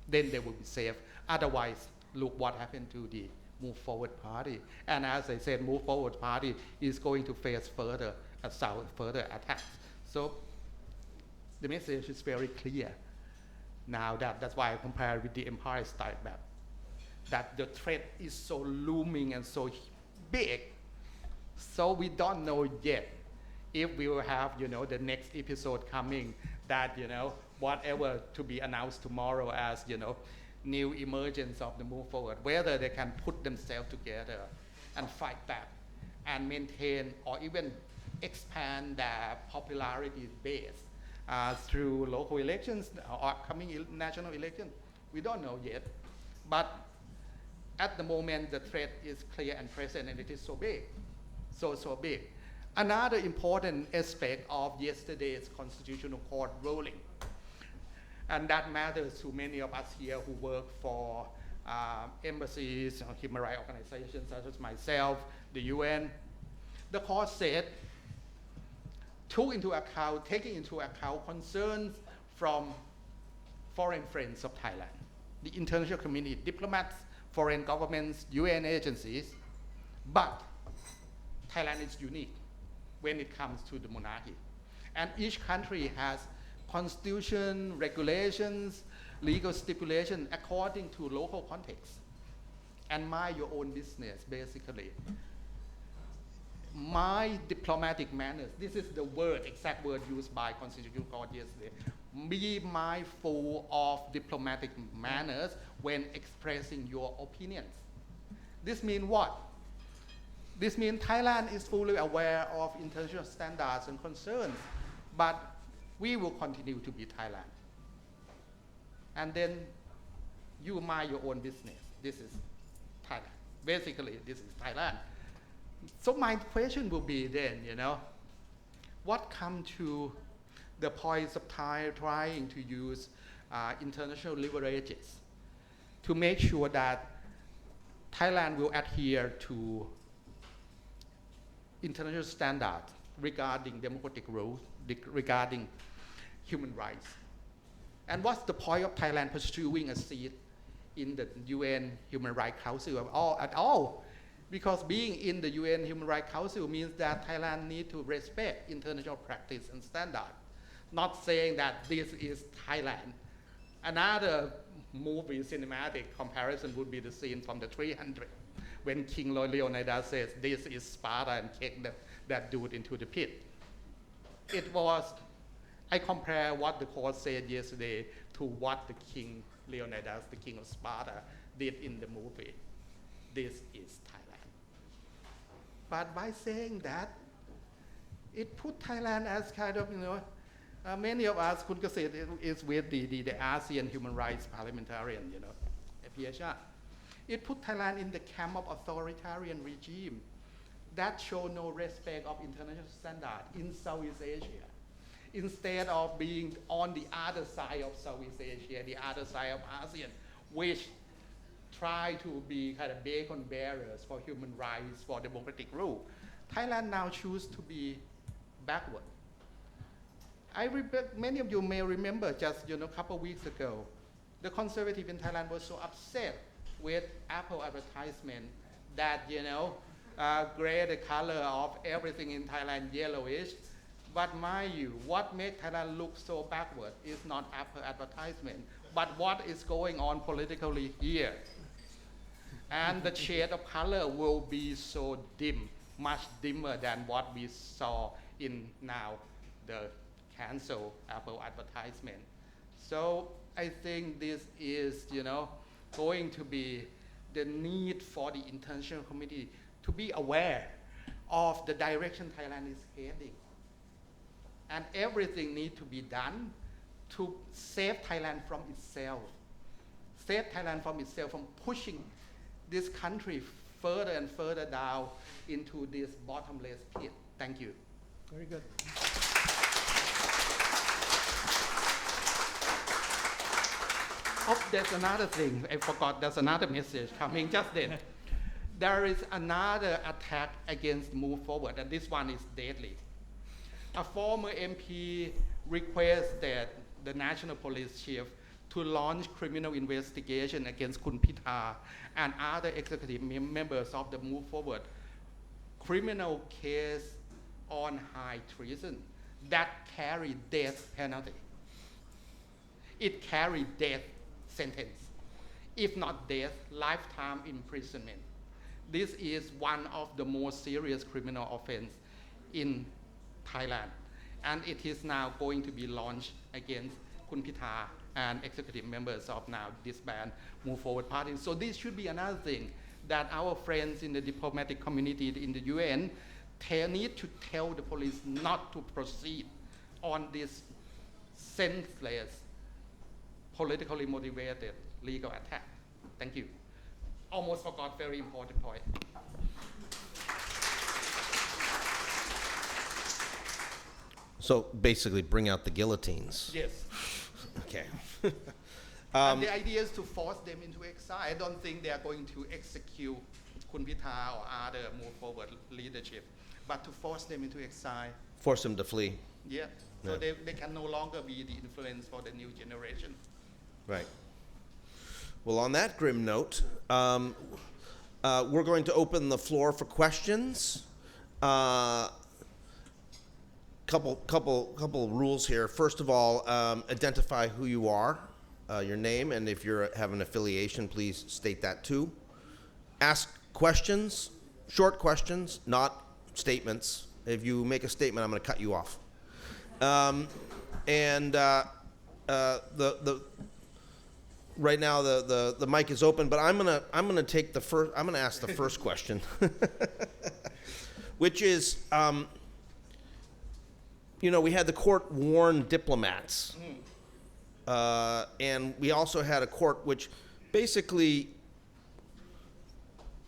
Then they will be safe. Otherwise, look what happened to the Move Forward Party. And as I said, Move Forward Party is going to face further assault, further attacks. So the message is very clear. Now that's why I compare with the Empire State Map, that the threat is so looming and so big. So we don't know yet if we will have, the next episode coming that, whatever to be announced tomorrow as, new emergence of the Move Forward, whether they can put themselves together and fight back and maintain or even expand their popularity base through local elections or upcoming national elections. We don't know yet. But at the moment, the threat is clear and present, and it is so big, so big. Another important aspect of yesterday's Constitutional Court ruling, and that matters to many of us here who work for embassies or human rights organizations such as myself, the UN. The court said, taking into account concerns from foreign friends of Thailand, the international community, diplomats, foreign governments, UN agencies, but Thailand is unique when it comes to the monarchy. And each country has constitution, regulations, legal stipulation according to local context. And mind your own business, basically. My diplomatic manners, this is the exact word used by Constitutional Court yesterday. Be mindful of diplomatic manners when expressing your opinions. This means what? This means Thailand is fully aware of international standards and concerns, but we will continue to be Thailand. And then you mind your own business. This is Thailand. Basically, this is Thailand. So my question will be then, what come to the points of trying to use international leverages to make sure that Thailand will adhere to international standards regarding democratic rules, regarding human rights. And what's the point of Thailand pursuing a seat in the UN Human Rights Council at all? Because being in the UN Human Rights Council means that Thailand needs to respect international practice and standard. Not saying that this is Thailand. Another movie cinematic comparison would be the scene from the 300 when King Leonidas says, this is Sparta, and kick that dude into the pit. I compare what the court said yesterday to what the King Leonidas, the king of Sparta, did in the movie. This is Thailand. But by saying that, it put Thailand as kind of, many of us could say is with the ASEAN Human Rights Parliamentarian, APHR. It put Thailand in the camp of authoritarian regime that show no respect of international standard in Southeast Asia. Instead of being on the other side of Southeast Asia, the other side of ASEAN, which try to be kind of beacon bearers for human rights, for democratic rule, Thailand now choose to be backward. Many of you may remember just a couple of weeks ago, the conservative in Thailand was so upset with Apple advertisement that gray the color of everything in Thailand yellowish. But mind you, what makes Thailand look so backward is not Apple advertisement, but what is going on politically here. And the shade of color will be so dim, much dimmer than what we saw in now the cancel Apple advertisement. So I think this is, going to be the need for the international community to be aware of the direction Thailand is heading. And everything needs to be done to save Thailand from itself. Save Thailand from itself, from pushing this country further and further down into this bottomless pit. Thank you. Very good. Oh, there's another thing. I forgot. There's another message coming just then. There is another attack against Move Forward, and this one is deadly. A former MP requests that the National Police Chief to launch criminal investigation against Kun Pita and other executive members of the Move Forward criminal case on high treason that carry death penalty. It carry death sentence. If not death, lifetime imprisonment. This is one of the most serious criminal offense in Thailand. And it is now going to be launched against Kun Pita and executive members of now disbanded Move Forward Party. So this should be another thing that our friends in the diplomatic community in the UN need to tell the police not to proceed on this senseless, politically motivated legal attack. Thank you. Almost forgot very important point. So basically bring out the guillotines. Yes. Okay. And the idea is to force them into exile. I don't think they are going to execute Kun Pita or other Move Forward leadership, but to force them into exile. Force them to flee. Yeah. So Yeah. they can no longer be the influence for the new generation. Right. Well, on that grim note, we're going to open the floor for questions. Couple rules here. First of all, identify who you are, your name, and if you have an affiliation, please state that too. Ask questions, short questions, not statements. If you make a statement, I'm going to cut you off. Right now the mic is open, but I'm gonna take the first. I'm gonna ask the first question, which is, we had the court warn diplomats, and we also had a court which basically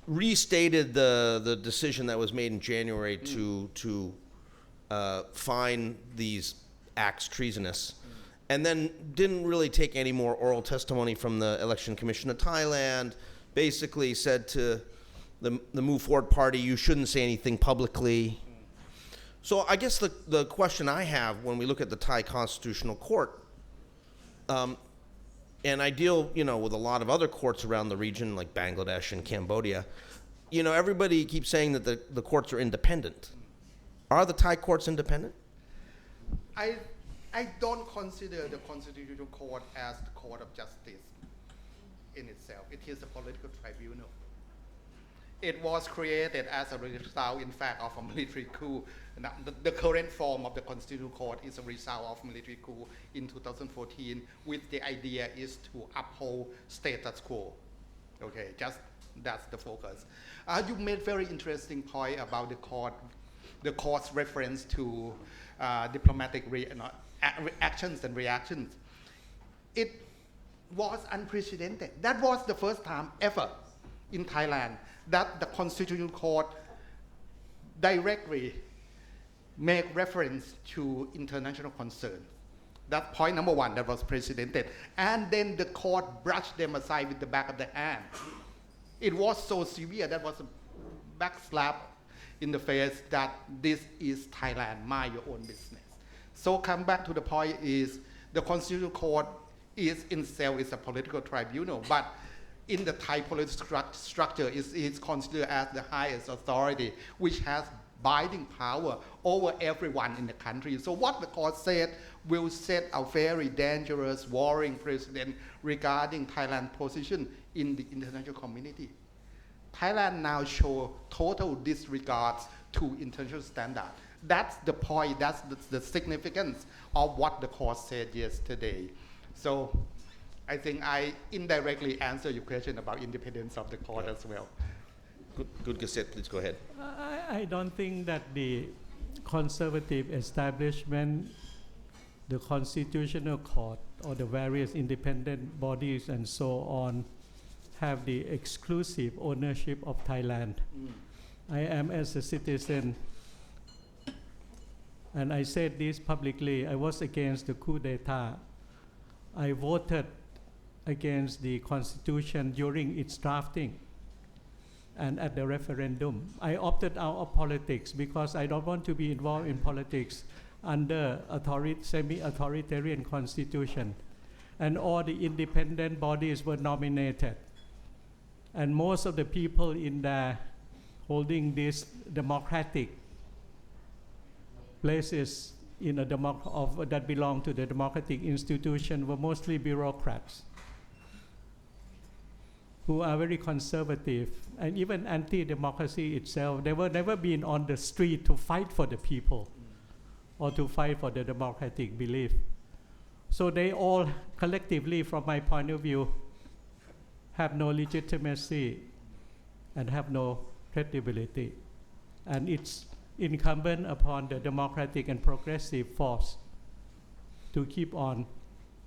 restated the decision that was made in January to find these acts treasonous. And then didn't really take any more oral testimony from the Election Commission of Thailand, basically said to the Move Forward Party, you shouldn't say anything publicly. So I guess the question I have when we look at the Thai Constitutional Court, and I deal, with a lot of other courts around the region, like Bangladesh and Cambodia, everybody keeps saying that the courts are independent. Are the Thai courts independent? I don't consider the Constitutional Court as the court of justice in itself. It is a political tribunal. It was created as a result, in fact, of a military coup. Now, the current form of the Constitutional Court is a result of military coup in 2014, with the idea is to uphold status quo. Okay, just that's the focus. You made very interesting point about the court's reference to diplomatic actions and reactions. It was unprecedented. That was the first time ever in Thailand that the Constitutional Court directly make reference to international concern. That's point number one that was precedented. And then the court brushed them aside with the back of the hand. It was so severe, that was a back slap in the face that this is Thailand, mind your own business. So come back to the point is the Constitutional Court is in itself is a political tribunal, but in the Thai political structure is considered as the highest authority, which has binding power over everyone in the country. So what the court said will set a very dangerous, worrying precedent regarding Thailand's position in the international community. Thailand now shows total disregard to international standards. That's the point, that's the significance of what the court said yesterday. So I think I indirectly answered your question about independence of the court as well. Good Gazette, please go ahead. I don't think that the conservative establishment, the constitutional court, or the various independent bodies and so on have the exclusive ownership of Thailand. I am, as a citizen, and I said this publicly, I was against the coup d'etat. I voted against the constitution during its drafting and at the referendum. I opted out of politics because I don't want to be involved in politics under semi-authoritarian constitution. And all the independent bodies were nominated. And most of the people in there holding these democratic places in that belong to the democratic institution were mostly bureaucrats who are very conservative and even anti-democracy itself. They were never been on the street to fight for the people or to fight for the democratic belief. So they all collectively, from my point of view, have no legitimacy and have no credibility. And it's incumbent upon the democratic and progressive force to keep on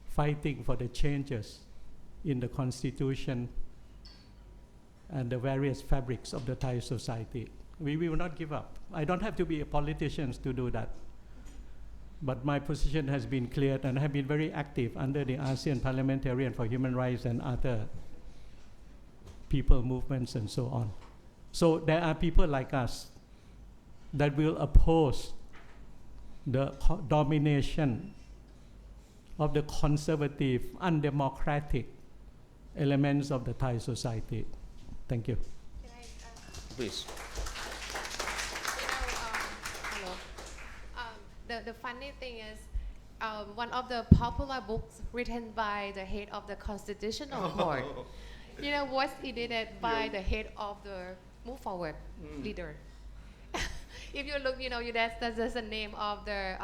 fighting for the changes in the constitution and the various fabrics of the Thai society. We will not give up. I don't have to be a politician to do that. But my position has been cleared, and I have been very active under the ASEAN Parliamentarian for Human Rights and other people movements and so on. So there are people like us that will oppose the domination of the conservative, undemocratic elements of the Thai society. Thank you. Can I, Please. The funny thing is, one of the popular books written by the head of the Constitutional Court, was edited by the head of the Move Forward leader. If you look, that's the name of the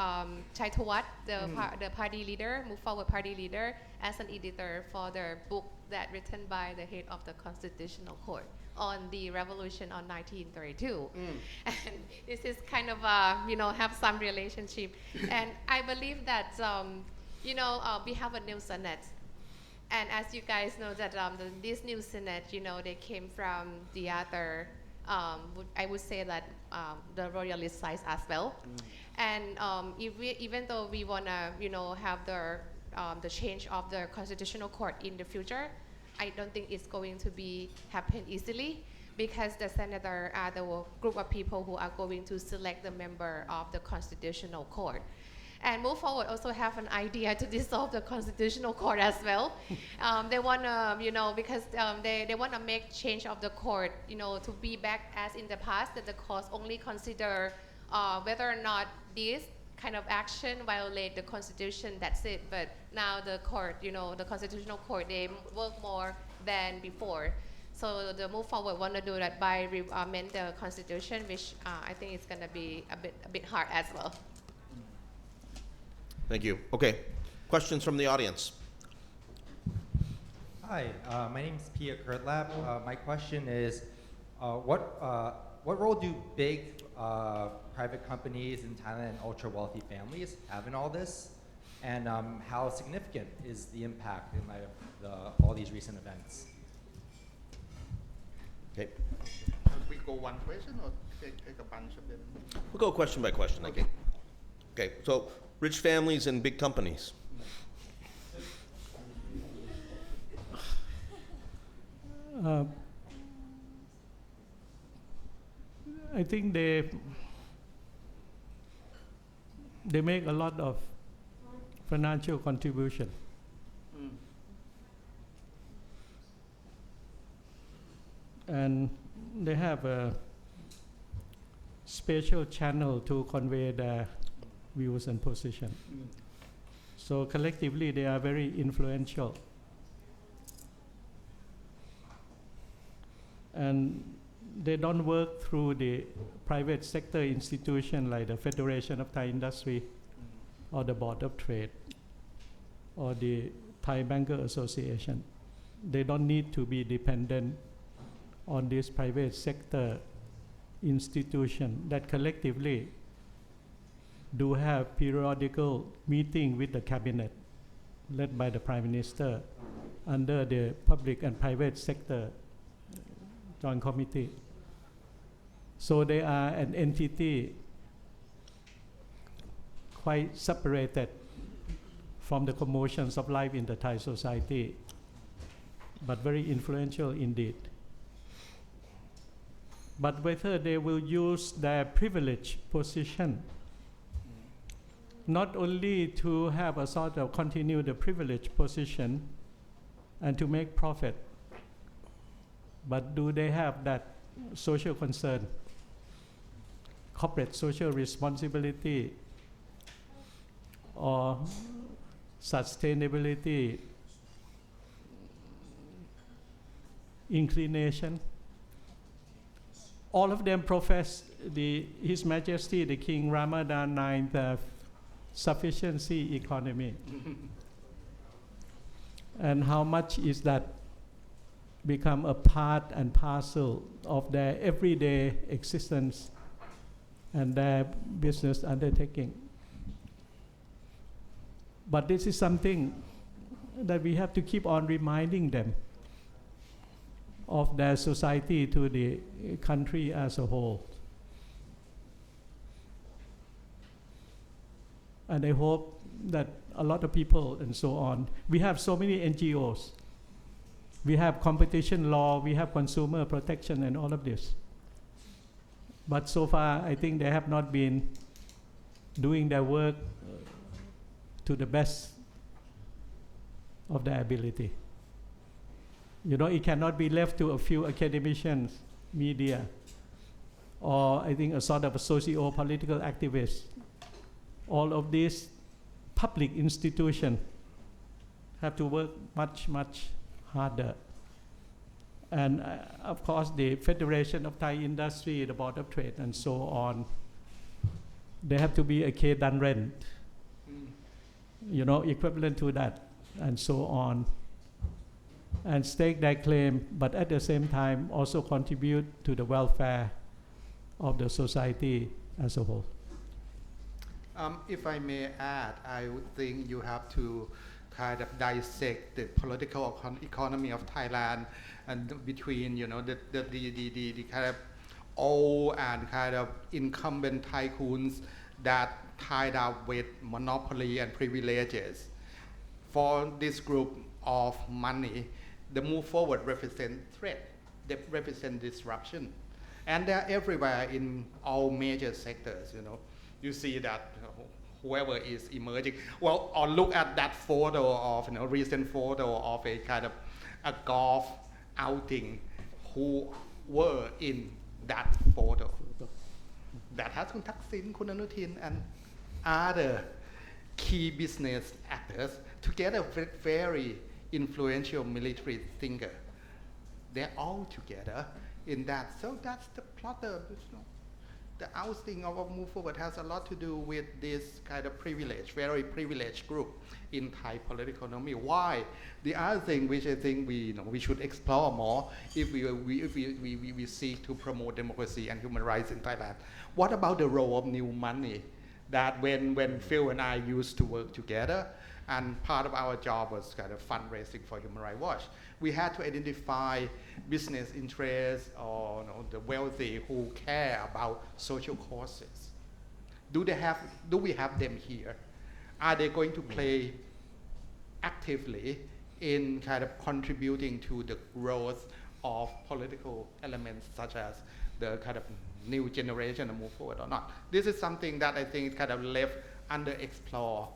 Chaitawat, the party leader, Move Forward party leader, as an editor for the book that written by the head of the Constitutional Court on the revolution on 1932. And this is kind of, have some relationship. And I believe that, we have a new Senate. And as you guys know that this new Senate, they came from the other, I would say that the royalist side as well. And even though we want to, have the change of the Constitutional Court in the future, I don't think it's going to happen easily, because the senator are the group of people who are going to select the member of the Constitutional Court. And Move Forward also have an idea to dissolve the Constitutional Court as well. They want to, because they want to make change of the court, to be back as in the past, that the court only consider whether or not this kind of action violate the Constitution, that's it. But now the court, the Constitutional Court, they work more than before. So the Move Forward want to do that by amend the Constitution, which I think is going to be a bit hard as well. Thank you. Okay, questions from the audience? Hi, my name is Pita Limjaroenrat. My question is, what role do big private companies in Thailand and ultra-wealthy families have in all this? And how significant is the impact in light of all these recent events? Okay, Should we go one question or take a bunch of them? we'll go question by question, I think. Okay, so rich families and big companies. I think they make a lot of financial contribution. And they have special channel to convey their views and position. So collectively, they are very influential. And they don't work through the private sector institution like the Federation of Thai Industry or the Board of Trade or the Thai Banker Association. They don't need to be dependent on this private sector institution that collectively do have periodical meeting with the cabinet led by the Prime Minister under the public and private sector joint committee. So they are an entity quite separated from the commotions of life in the Thai society, but very influential indeed. But whether they will use their privileged position not only to have a sort of continue the privileged position and to make profit, but do they have that social concern, corporate social responsibility, or sustainability inclination? All of them profess His Majesty the King Ramadan IX sufficiency economy. And how much is that become a part and parcel of their everyday existence and their business undertaking? But this is something that we have to keep on reminding them of their society to the country as a whole. And I hope that a lot of people and so on, we have so many NGOs, we have competition law, we have consumer protection and all of this. But so far, I think they have not been doing their work to the best of their ability. You know, it cannot be left to a few academicians, media, or I think a sort of a socio-political activist. All of these public institutions have to work much, much harder. And of course, the Federation of Thai Industry, the Board of Trade, and so on, they have to be a K-Dun-Rent, you know, equivalent to that, and so on, and stake their claim, but at the same time also contribute to the welfare of the society as a whole. If I may add, I would think you have to kind of dissect the political economy of Thailand and between, you know, the kind of old and kind of incumbent tycoons that tied up with monopoly and privileges. For this group of money, the move forward represent threat, they represent disruption. And they're everywhere in all major sectors, you know. You see that whoever is emerging, well, or look at that photo of, you know, recent photo of a kind of a golf outing who were in that photo. That has Kun Thaksin, Kun Anutin, and other key business actors together with very influential military thinker. They're all together in that. So that's the plot of, you know, the ousting of a move forward has a lot to do with this kind of privilege, very privileged group in Thai political economy. Why? The other thing which I think we should explore more if we seek to promote democracy and human rights in Thailand. What about the role of new money? That when Phil and I used to work together, and part of our job was kind of fundraising for Human Rights Watch, we had to identify business interests or, you know, the wealthy who care about social causes. Do we have them here? Are they going to play actively in kind of contributing to the growth of political elements such as the kind of new generation and move forward or not? This is something that I think is kind of left underexplored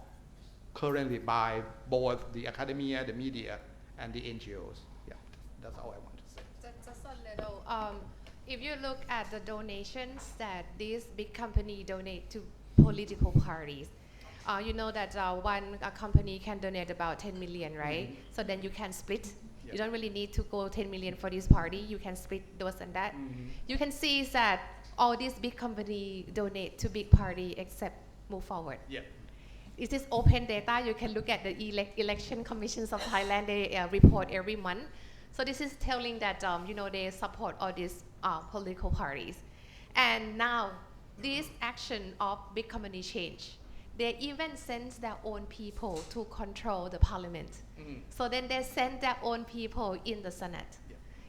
currently by both the academia, the media, and the NGOs. Yeah, that's all I want to say. Just a little. If you look at the donations that these big company donate to political parties, you know that one company can donate about 10 million, right? So then you can split. You don't really need to go 10 million for this party. You can split those and that. You can see that all these big companies donate to big party except Move Forward. Yeah. It is open data. You can look at the election commissions of Thailand. They report every month. So this is telling that you know, they support all these political parties. And now this action of big company change. They even send their own people to control the parliament. So then they send their own people in the Senate.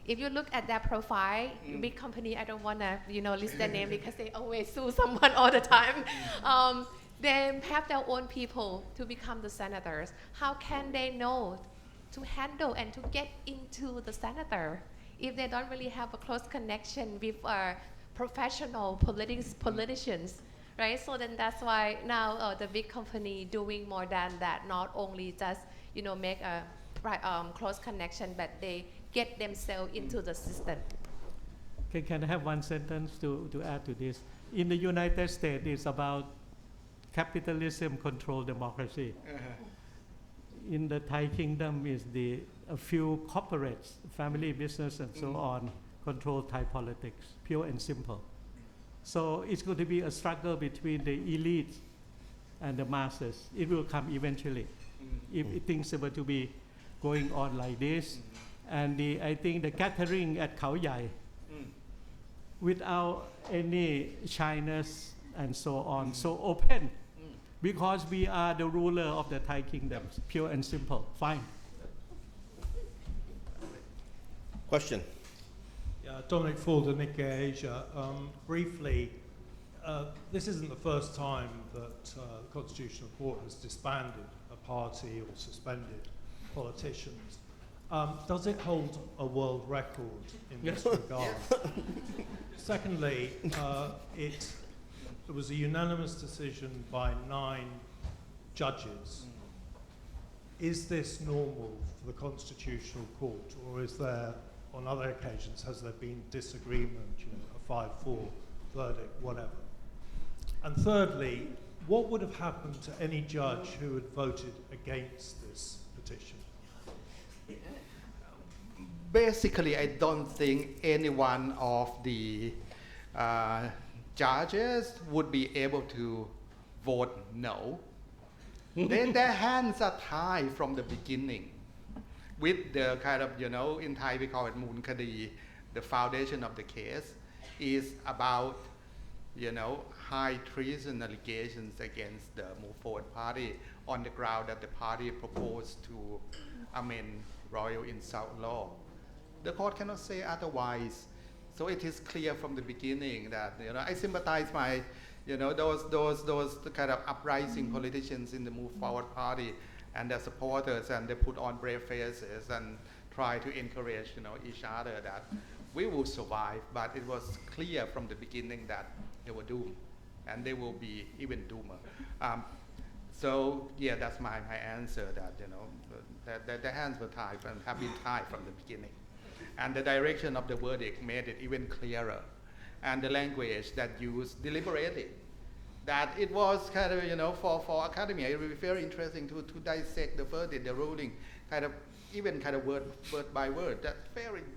If you look at their profile, big company, I don't want to, you know, list their name because they always sue someone all the time. They have their own people to become the senators. How can they know to handle and to get into the senator if they don't really have a close connection with professional politicians, right? So then that's why now the big company doing more than that, not only just, you know, make a close connection, but they get themselves into the system. Can I have one sentence to add to this? In the United States, it's about capitalism control democracy. In the Thai kingdom is a few corporates, family business and so on, control Thai politics, pure and simple. So it's going to be a struggle between the elite and the masses. It will come eventually if things were to be going on like this. And I think the gathering at Khao Yai, without any shyness and so on, so open, because we are the ruler of the Thai kingdom, pure and simple. Fine. Question. Yeah, Dominic Ford of Nikkei Asia. Briefly, this isn't the first time that the Constitutional Court has disbanded a party or suspended politicians. Does it hold a world record in this regard? Secondly, it was a unanimous decision by 9 judges. Is this normal for the Constitutional Court, or is there, on other occasions, has there been disagreement, you know, a 5-4 verdict, whatever? And thirdly, what would have happened to any judge who had voted against this petition? Basically, I don't think any one of the judges would be able to vote no. Their hands are tied from the beginning with the kind of, you know, in Thai we call it Moon Kadi. The foundation of the case is about, you know, high treason allegations against the Move Forward party on the ground that the party proposed to amend royal insult law. The court cannot say otherwise. So it is clear from the beginning that, you know, I sympathize my, you know, those kind of uprising politicians in the Move Forward party and their supporters, and they put on brave faces and try to encourage, you know, each other that we will survive. But it was clear from the beginning that they were doomed, and they will be even doomer. So yeah, that's my answer. That, you know, that their hands were tied and have been tied from the beginning. And the direction of the verdict made it even clearer. And the language that used deliberated. That it was kind of, you know, for academia, it would be very interesting to dissect the verdict, the ruling, kind of, even kind of word by word. That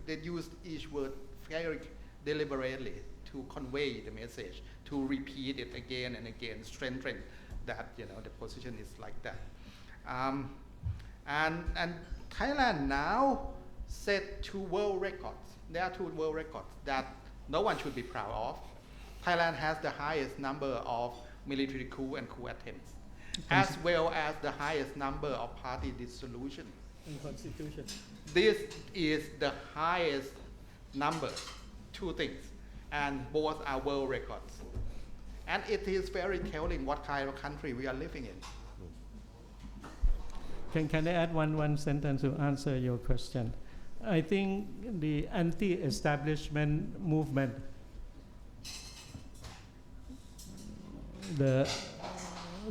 they used each word very deliberately to convey the message, to repeat it again and again, strengthen that, you know, the position is like that. And Thailand now set 2 world records. There are 2 world records that no one should be proud of. Thailand has the highest number of military coup and coup attempts, as well as the highest number of party dissolution. In constitution. This is the highest number, 2 things, and both are world records. And it is very telling what kind of country we are living in. Can I add one sentence to answer your question? I think the anti-establishment movement, the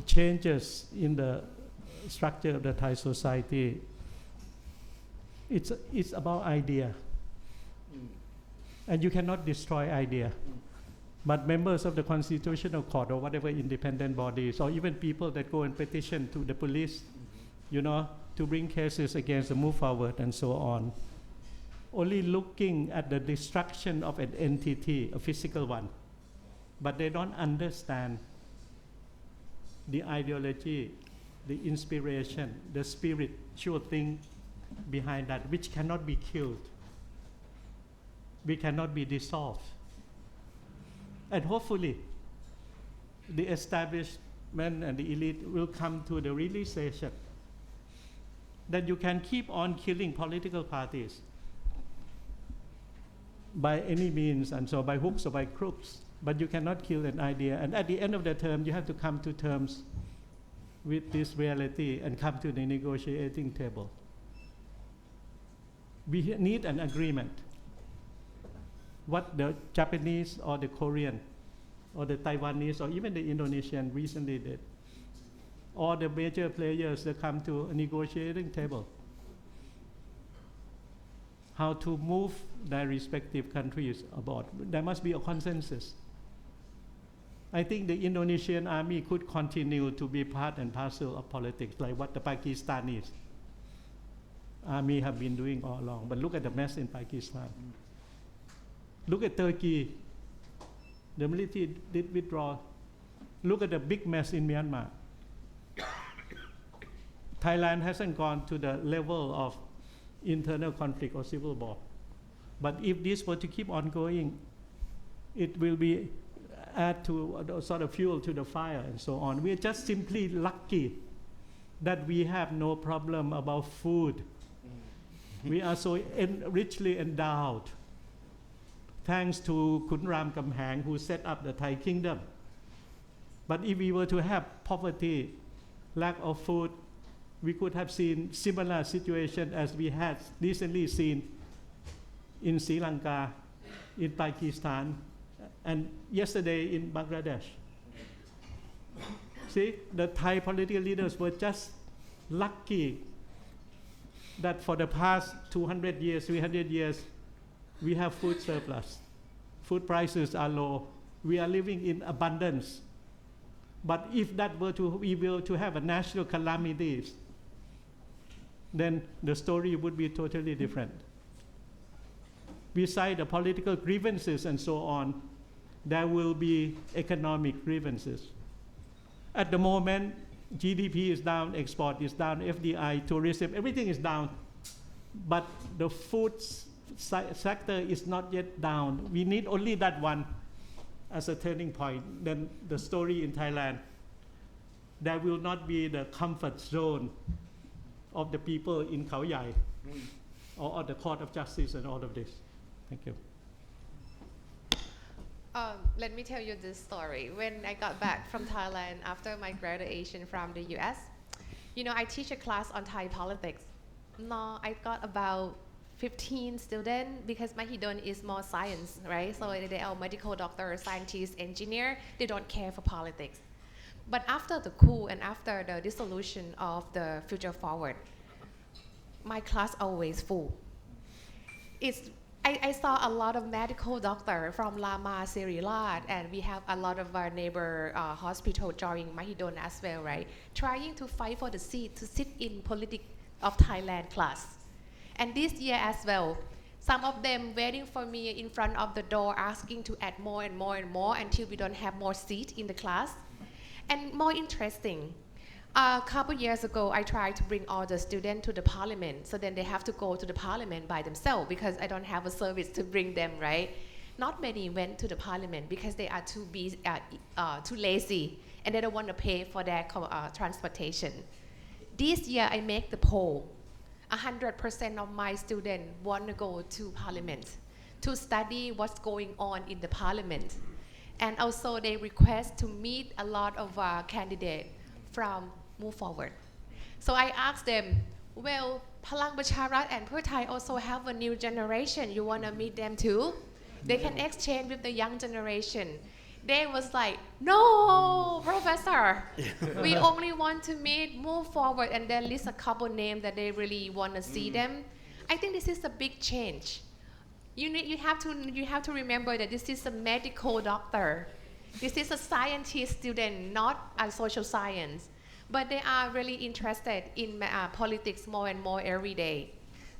changes in the structure of the Thai society, it's about idea. and you cannot destroy idea. But members of the Constitutional Court or whatever independent bodies, or even people that go and petition to the police, you know, to bring cases against the move forward and so on, only looking at the destruction of an entity, a physical one, but they don't understand the ideology, the inspiration, the spiritual thing behind that, which cannot be killed, we cannot be dissolved. And hopefully, the establishment and the elite will come to the realization that you can keep on killing political parties by any means, and so by hooks or by crooks, but you cannot kill an idea. And at the end of the term, you have to come to terms with this reality and come to the negotiating table. We need an agreement. What the Japanese or the Korean or the Taiwanese or even the Indonesian recently did. All the major players that come to a negotiating table. How to move their respective countries about. There must be a consensus. I think the Indonesian army could continue to be part and parcel of politics, like what the Pakistani army have been doing all along. But look at the mess in Pakistan. Look at Turkey. The military did withdraw. Look at the big mess in Myanmar. Thailand hasn't gone to the level of internal conflict or civil war. But if this were to keep on going, it will be add to sort of fuel to the fire and so on. We are just simply lucky that we have no problem about food. We are so richly endowed, thanks to Khun Ram Kamhang, who set up the Thai kingdom. But if we were to have poverty, lack of food, we could have seen similar situation as we had recently seen in Sri Lanka, in Pakistan, and yesterday in Bangladesh. See, the Thai political leaders were just lucky that for the past 200 years, 300 years, we have food surplus. Food prices are low. We are living in abundance. But if that were to, we were to have a national calamities, then the story would be totally different. Besides the political grievances and so on, there will be economic grievances. At the moment, GDP is down, export is down, FDI, tourism, everything is down. But the food sector is not yet down. We need only that one as a turning point. Then the story in Thailand, there will not be the comfort zone of the people in Khao Yai or the Court of Justice and all of this. Thank you. Let me tell you this story. When I got back from Thailand after my graduation from the US, you know, I teach a class on Thai politics. No, I got about 15 students because my Hidon is more science, right? So they are medical doctor, scientist, engineer. They don't care for politics. But after the coup and after the dissolution of the Future Forward, my class always full. I saw a lot of medical doctors from Lama, Sirilat, and we have a lot of our neighbor hospital joining Mahidol as well, right? Trying to fight for the seat to sit in politics of Thailand class. And this year as well, some of them waiting for me in front of the door asking to add more and more and more until we don't have more seat in the class. And more interesting, a couple years ago, I tried to bring all the students to the parliament, so then they have to go to the parliament by themselves because I don't have a service to bring them, right? Not many went to the parliament because they are too lazy and they don't want to pay for their transportation. This year, I make the poll. 100% of my students want to go to parliament to study what's going on in the parliament. And also they request to meet a lot of candidates from Move Forward. So I asked them, well, Palang-Pracharat and Pheu Thai also have a new generation. You want to meet them too? They can exchange with the young generation. They was like, no, professor. We only want to meet Move Forward, and then list a couple names that they really want to see them. I think this is a big change. You have to remember that this is a medical doctor. This is a scientist student, not a social science. But they are really interested in politics more and more every day.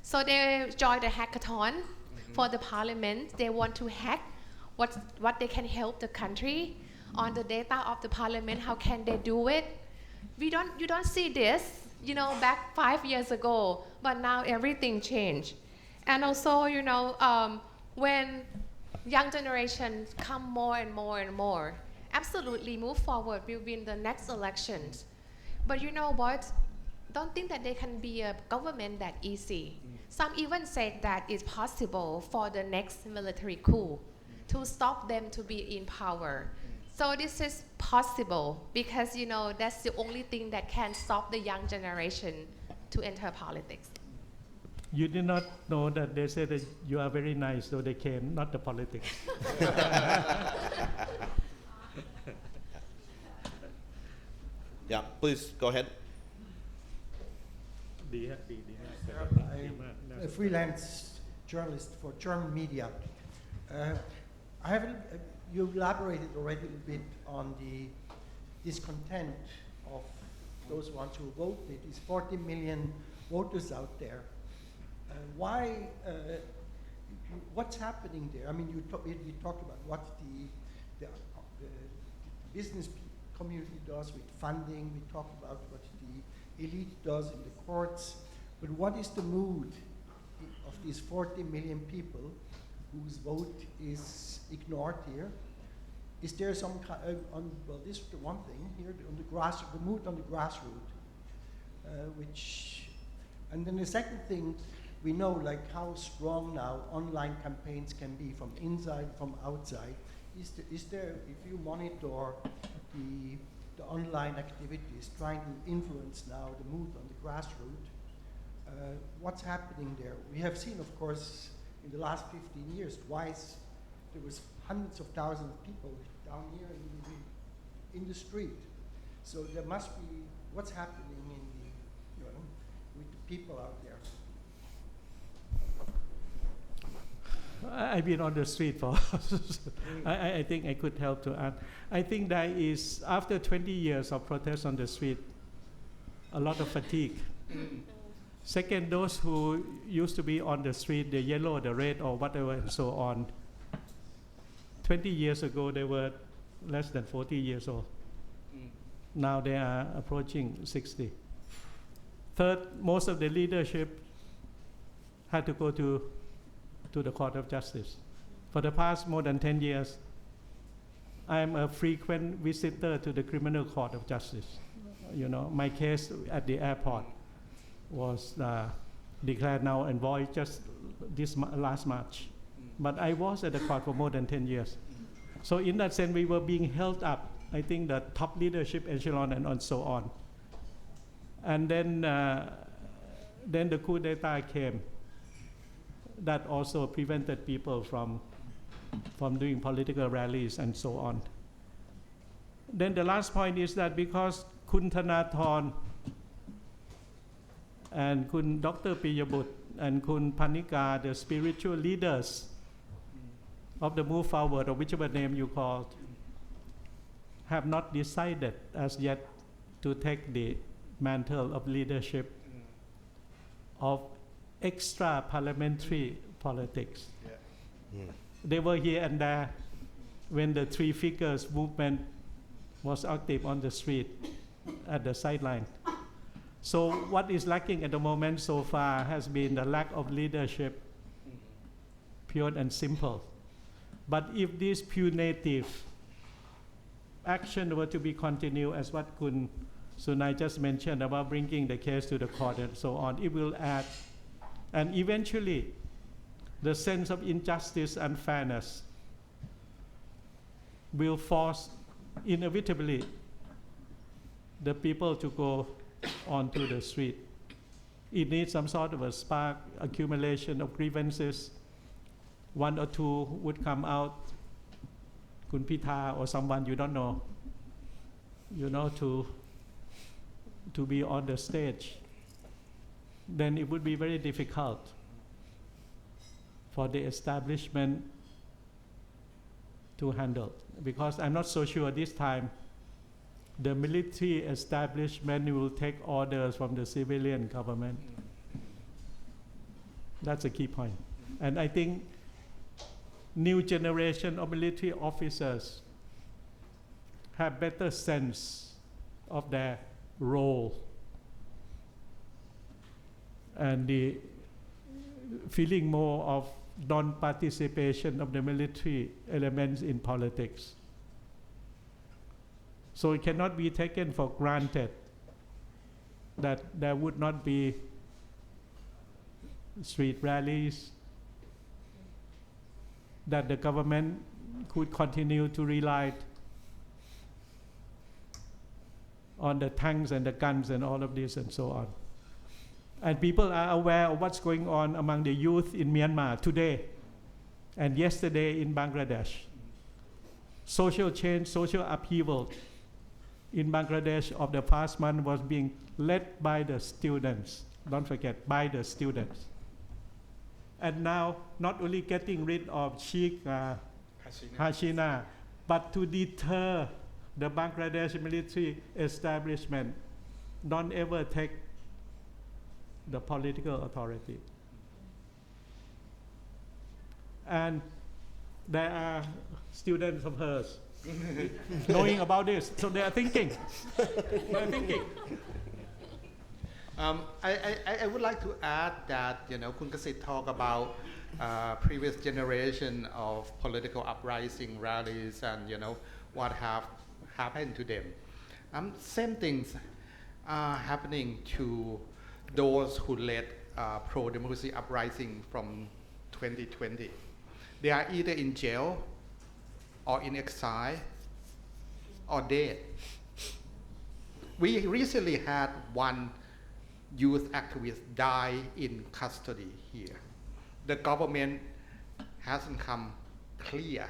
So they joined the hackathon for the parliament. They want to hack what they can help the country on the data of the parliament. How can they do it? You don't see this, back 5 years ago, but now everything changed. And also, when young generations come more and more and more, absolutely move forward, we'll win the next elections. But you know what? Don't think that they can be a government that easy. Some even said that it's possible for the next military coup to stop them to be in power. So this is possible because, that's the only thing that can stop the young generation to enter politics. You did not know that they said that you are very nice, so they came, not the politics. Yeah, please go ahead. I'm a freelance journalist for German media. You elaborated already a little bit on the discontent of those ones who voted. These 40 million voters out there. What's happening there? I mean, you talked about what the business community does with funding. We talked about what the elite does in the courts. But what is the mood of these 40 million people whose vote is ignored here? Is there some kind this is the one thing here, the mood on the grassroots, and then the second thing, we know like how strong now online campaigns can be from inside, from outside. Is there, if you monitor the online activities trying to influence now the mood on the grassroots, what's happening there? We have seen, of course, in the last 15 years, twice there was hundreds of thousands of people down here in the street. So there must be what's happening with the people out there. I've been on the street for, I think I could help to add. I think that is, after 20 years of protests on the street, a lot of fatigue. Second, those who used to be on the street, the yellow, the red, or whatever, and so on, 20 years ago, they were less than 40 years old. Now they are approaching 60. Third, most of the leadership had to go to the Court of Justice. For the past more than 10 years, I am a frequent visitor to the Criminal Court of Justice. My case at the airport was declared null and void just this last March. But I was at the court for more than 10 years. So in that sense, we were being held up, I think, the top leadership echelon and so on. And then the coup d'etat came. That also prevented people from doing political rallies and so on. Then the last point is that because Kun Thanathorn and Kun Dr. Piyabut and Kun Panika, the spiritual leaders of the Move Forward, or whichever name you called, have not decided as yet to take the mantle of leadership of extra parliamentary politics. They were here and there when the Three Figures movement was active on the street at the sideline. So what is lacking at the moment so far has been the lack of leadership, pure and simple. But if this punitive action were to be continued, as what Kun Sunai just mentioned about bringing the case to the court and so on, it will add. And eventually, the sense of injustice and fairness will force, inevitably, the people to go onto the street. It needs some sort of a spark, accumulation of grievances. One or two would come out, Kun Pita or someone you don't know, to be on the stage. Then it would be very difficult for the establishment to handle, because I'm not so sure this time the military establishment will take orders from the civilian government. That's a key point. And I think new generation of military officers have better sense of their role and the feeling more of non-participation of the military elements in politics. So it cannot be taken for granted that there would not be street rallies, that the government could continue to rely on the tanks and the guns and all of this and so on. And people are aware of what's going on among the youth in Myanmar today and yesterday in Bangladesh. Social change, social upheaval in Bangladesh of the past month was being led by the students. Don't forget, by the students. And now, not only getting rid of Sheikh Hasina, but to deter the Bangladesh military establishment, don't ever take the political authority. And there are students of hers knowing about this, so they are thinking. I would like to add that, Kun Kasit talked about previous generation of political uprising rallies and, what have happened to them. Same things are happening to those who led pro-democracy uprising from 2020. They are either in jail or in exile or dead. We recently had one youth activist die in custody here. The government hasn't come clear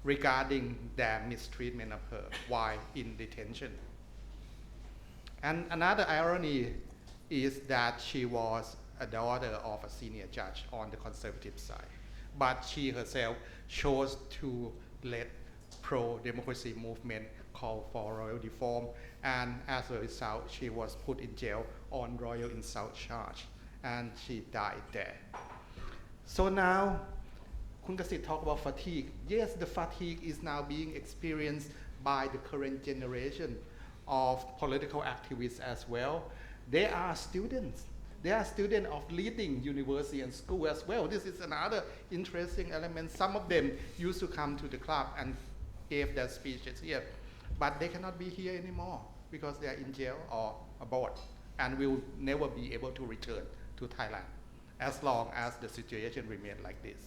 regarding their mistreatment of her while in detention. And another irony is that she was a daughter of a senior judge on the conservative side, but she herself chose to lead pro-democracy movement call for royal reform, and as a result, she was put in jail on royal insult charge, and she died there. So now, Kun Kasit talked about fatigue. Yes, the fatigue is now being experienced by the current generation of political activists as well. They are students. They are students of leading university and school as well. This is another interesting element. Some of them used to come to the club and gave their speeches here, but they cannot be here anymore because they are in jail or abroad and will never be able to return to Thailand as long as the situation remains like this.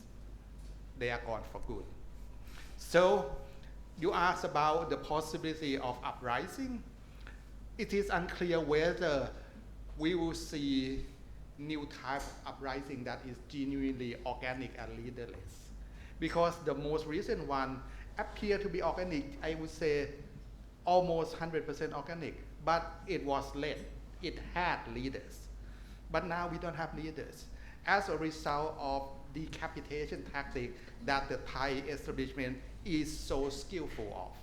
They are gone for good. So you asked about the possibility of uprising. It is unclear whether we will see new type of uprising that is genuinely organic and leaderless. Because the most recent one appeared to be organic, I would say almost 100% organic, but it was led. It had leaders. But now we don't have leaders. As a result of decapitation tactic that the Thai establishment is so skillful of.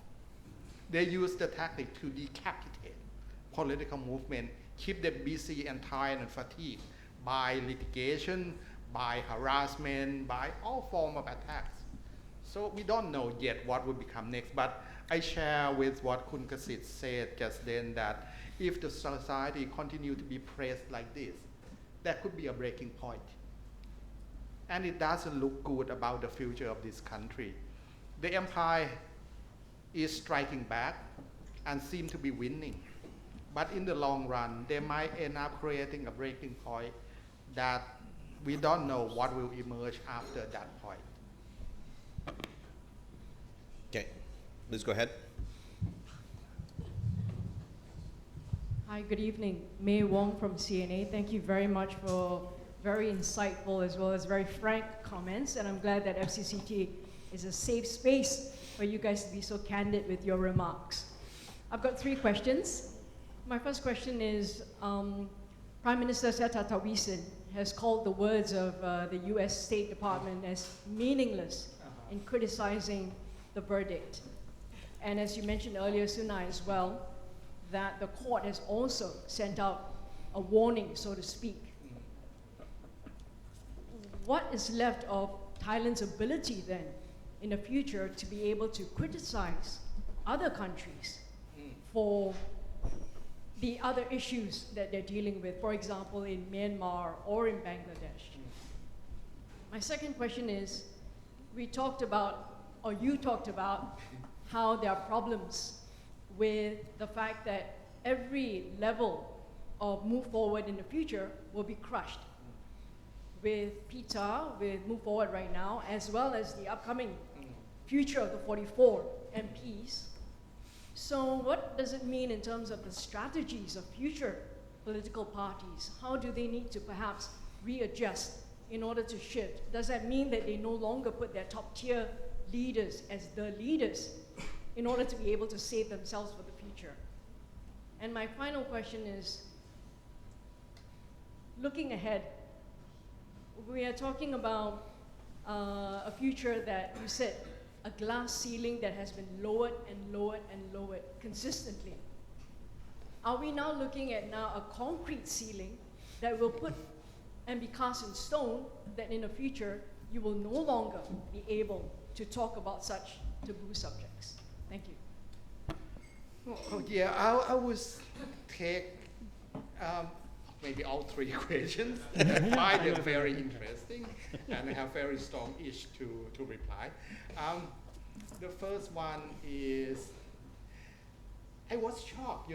They use the tactic to decapitate political movement, keep them busy and tired and fatigued by litigation, by harassment, by all forms of attacks. So we don't know yet what will become next, but I share with what Kun Kasit said just then that if the society continue to be pressed like this, there could be a breaking point. And it doesn't look good about the future of this country. The empire is striking back and seem to be winning. But in the long run, they might end up creating a breaking point that we don't know what will emerge after that point. Okay, please go ahead. Hi, good evening. May Wong from CNA. Thank you very much for very insightful as well as very frank comments, and I'm glad that FCCT is a safe space for you guys to be so candid with your remarks. I've got 3 questions. My first question is, Prime Minister Srettha has called the words of the US State Department as meaningless in criticizing the verdict. And as you mentioned earlier, Sunai, as well, that the court has also sent out a warning, so to speak. What is left of Thailand's ability then in the future to be able to criticize other countries for the other issues that they're dealing with, for example, in Myanmar or in Bangladesh? My second question is, we talked about, or you talked about, how there are problems with the fact that every level of move forward in the future will be crushed. With Pita, with Move Forward right now, as well as the upcoming future of the 44 MPs. So what does it mean in terms of the strategies of future political parties? How do they need to perhaps readjust in order to shift? Does that mean that they no longer put their top tier leaders as the leaders in order to be able to save themselves for the future? And my final question is, looking ahead, we are talking about a future that you said, a glass ceiling that has been lowered and lowered and lowered consistently. Are we now looking at a concrete ceiling that will put and be cast in stone, that in the future you will no longer be able to talk about such taboo subjects? Thank you. Oh, yeah, I would take maybe all three questions. I find them very interesting and I have very strong itch to reply. The first one is, I was shocked,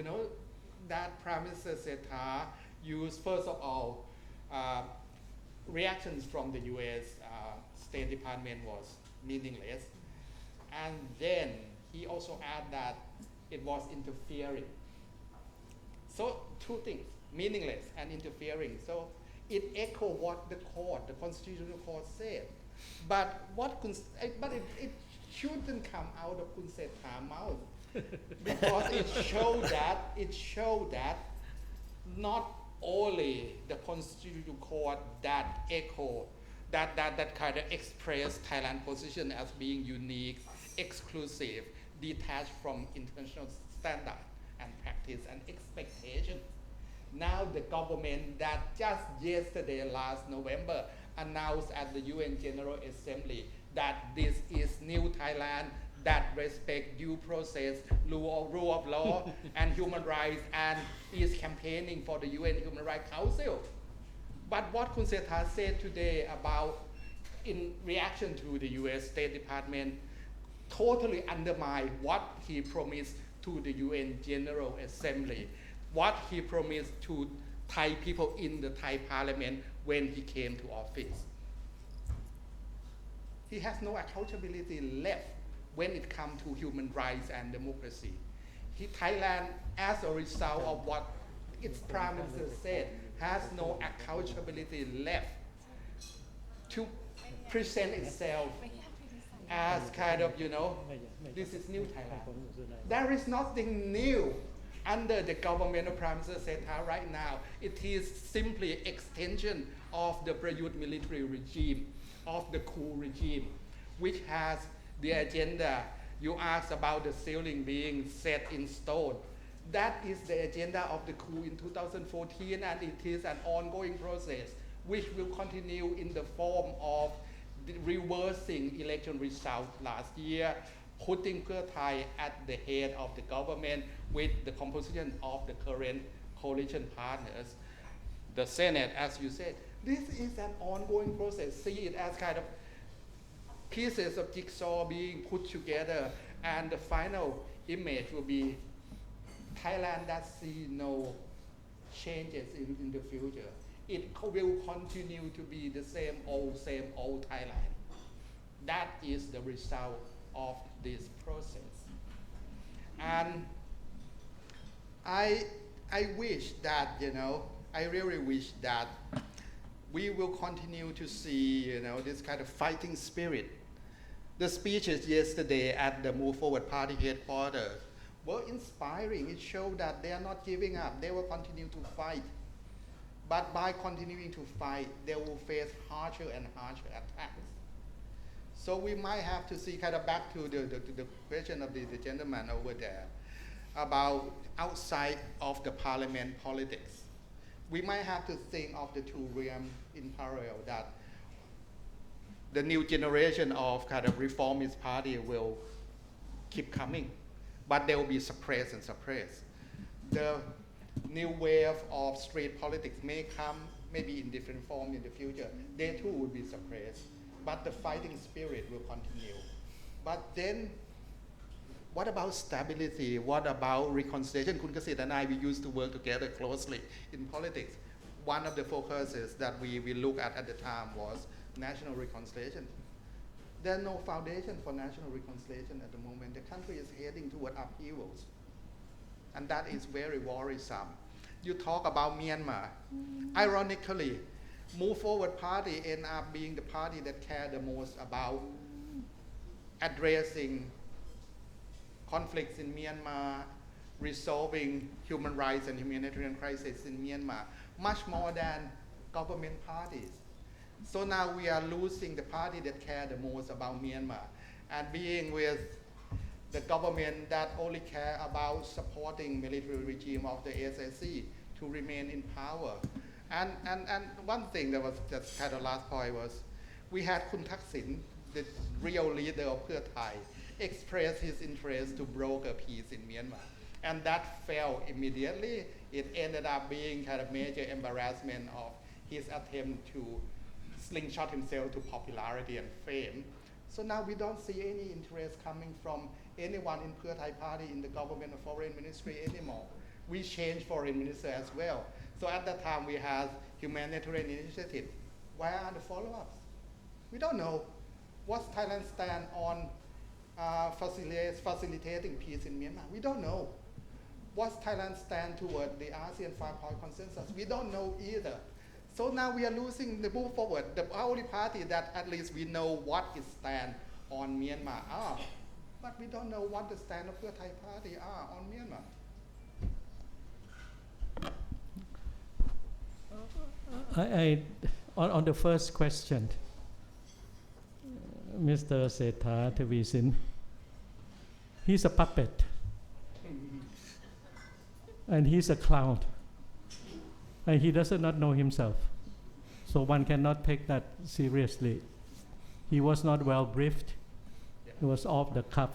that Prime Minister Srettha used, first of all, reactions from the US State Department was meaningless. And then he also added that it was interfering. So two things, meaningless and interfering. So it echoed what the Constitutional Court said. But it shouldn't come out of Kun Srettha's mouth because it showed that not only the Constitutional Court that echo that kind of expressed Thailand position as being unique, exclusive, detached from international standard and practice and expectation. Now the government that just yesterday, last November, announced at the UN General Assembly that this is new Thailand that respect due process, rule of law, and human rights, and is campaigning for the UN Human Rights Council. But what Kun Srettha said today about, in reaction to the US State Department, totally undermine what he promised to the UN General Assembly, what he promised to Thai people in the Thai Parliament when he came to office. He has no accountability left when it comes to human rights and democracy. Thailand, as a result of what its Prime Minister said, has no accountability left to present itself as kind of, this is new Thailand. There is nothing new under the government of Prime Minister Srettha right now. It is simply extension of the Prayut military regime, of the coup regime, which has the agenda. You asked about the ceiling being set in stone. That is the agenda of the coup in 2014, and it is an ongoing process which will continue in the form of reversing election results last year, putting Pheu Thai at the head of the government with the composition of the current coalition partners. The Senate, as you said, this is an ongoing process. See it as kind of pieces of jigsaw being put together, and the final image will be Thailand that sees no changes in the future. It will continue to be the same old Thailand. That is the result of this process. And I wish that, I really wish that we will continue to see, this kind of fighting spirit. The speeches yesterday at the Move Forward Party headquarters were inspiring. It showed that they are not giving up. They will continue to fight. But by continuing to fight, they will face harsher and harsher attacks. So we might have to see, kind of back to the question of the gentleman over there, about outside of the parliament politics. We might have to think of the two realms in parallel, that the new generation of kind of reformist party will keep coming, but they will be suppressed and suppressed. The new wave of street politics may come maybe in different form in the future. They too will be suppressed, but the fighting spirit will continue. But then, what about stability? What about reconciliation? Kun Kasit and I, we used to work together closely in politics. One of the focuses that we looked at the time was national reconciliation. There's no foundation for national reconciliation at the moment. The country is heading toward upheavals. And that is very worrisome. You talk about Myanmar. Ironically, Move Forward Party ended up being the party that cared the most about addressing conflicts in Myanmar, resolving human rights and humanitarian crisis in Myanmar, much more than government parties. So now we are losing the party that cared the most about Myanmar, and being with the government that only care about supporting military regime of the SSC to remain in power. And one thing that was just kind of last point was, we had Kun Thaksin, the real leader of Pheu Thai, express his interest to broker peace in Myanmar. And that failed immediately. It ended up being kind of major embarrassment of his attempt to slingshot himself to popularity and fame. So now we don't see any interest coming from anyone in Pheu Thai Party in the government or foreign ministry anymore. We changed foreign minister as well. So at that time we had humanitarian initiative. Where are the follow-ups? We don't know. What's Thailand's stand on facilitating peace in Myanmar? We don't know. What's Thailand's stand toward the ASEAN 5-point consensus? We don't know either. So now we are losing the Move Forward, the only party that at least we know what its stand on Myanmar are. But we don't know what the stand of Pheu Thai Party are on Myanmar. On the first question, Mr. Srettha Thavisin, he's a puppet. And he's a clown. And he does not know himself. So one cannot take that seriously. He was not well briefed. He was off the cuff.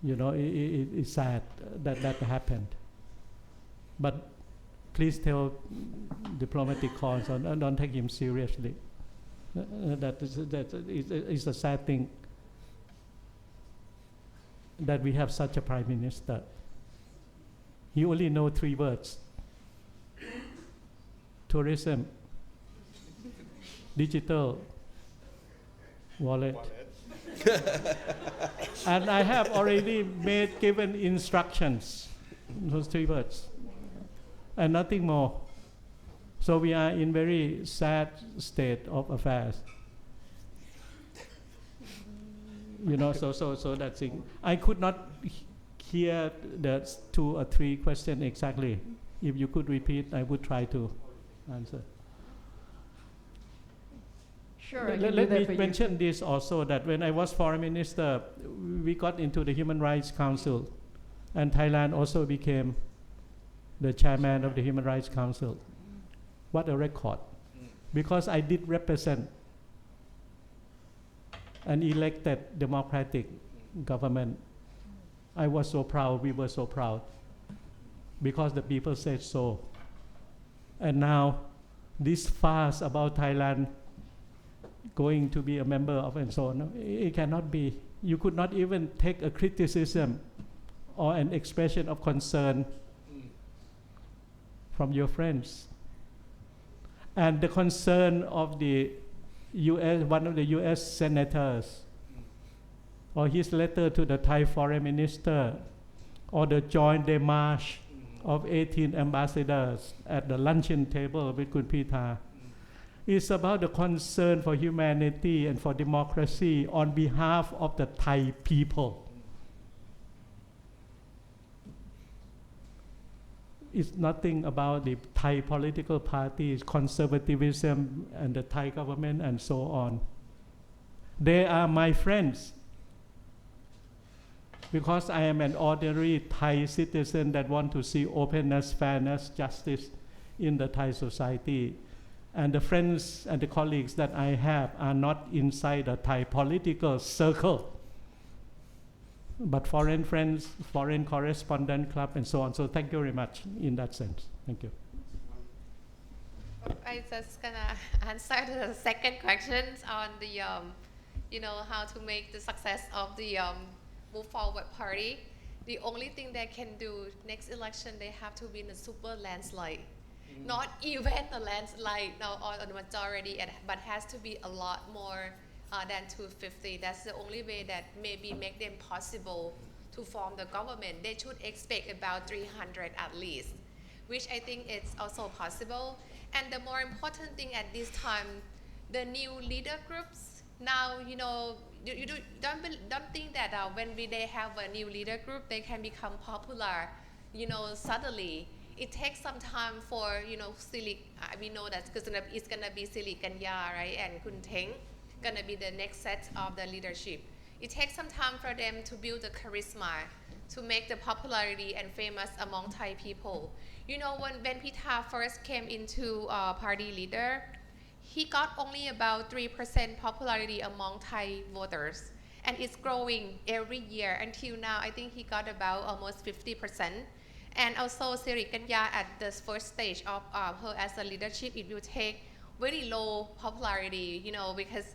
You know, it's sad that happened. But please tell diplomatic corps, don't take him seriously. That is a sad thing that we have such a prime minister. He only knows 3 words: tourism, digital, wallet. And I have already given instructions, those 3 words, and nothing more. So we are in very sad state of affairs. You know, so that thing. I could not hear the 2 or 3 questions exactly. If you could repeat, I would try to answer. Sure, Let me mention this also, that when I was foreign minister, we got into the Human Rights Council, and Thailand also became the chairman of the Human Rights Council. What a record. Because I did represent an elected democratic government. I was so proud, we were so proud, because the people said so. And now, this fuss about Thailand going to be a member of and so on, it cannot be. You could not even take a criticism or an expression of concern from your friends. And the concern of the US, one of the US senators, or his letter to the Thai foreign minister, or the joint démarche of 18 ambassadors at the luncheon table with Kun Pita, is about the concern for humanity and for democracy on behalf of the Thai people. it's nothing about the Thai political parties, conservatism, and the Thai government, and so on. They are my friends, because I am an ordinary Thai citizen that want to see openness, fairness, justice in the Thai society. And the friends and the colleagues that I have are not inside the Thai political circle, but foreign friends, foreign correspondent club, and so on. So thank you very much in that sense. Thank you. I just gonna answer the second question on the, how to make the success of the Move Forward Party. The only thing they can do next election, they have to win a super landslide. Not even a landslide now or the majority, but has to be a lot more than 250. That's the only way that maybe make them possible to form the government. They should expect about 300 at least, which I think it's also possible. And the more important thing at this time, the new leader groups. Now, you don't think that when they have a new leader group, they can become popular, suddenly. It takes some time for, we know that it's gonna be Siri Kanya, right, and Kun Teng, gonna be the next set of the leadership. It takes some time for them to build the charisma, to make the popularity and famous among Thai people. When Pita first came into party leader, he got only about 3% popularity among Thai voters. And it's growing every year until now. I think he got about almost 50%. And also Siri Kanya at the first stage of her as a leadership, it will take very low popularity, because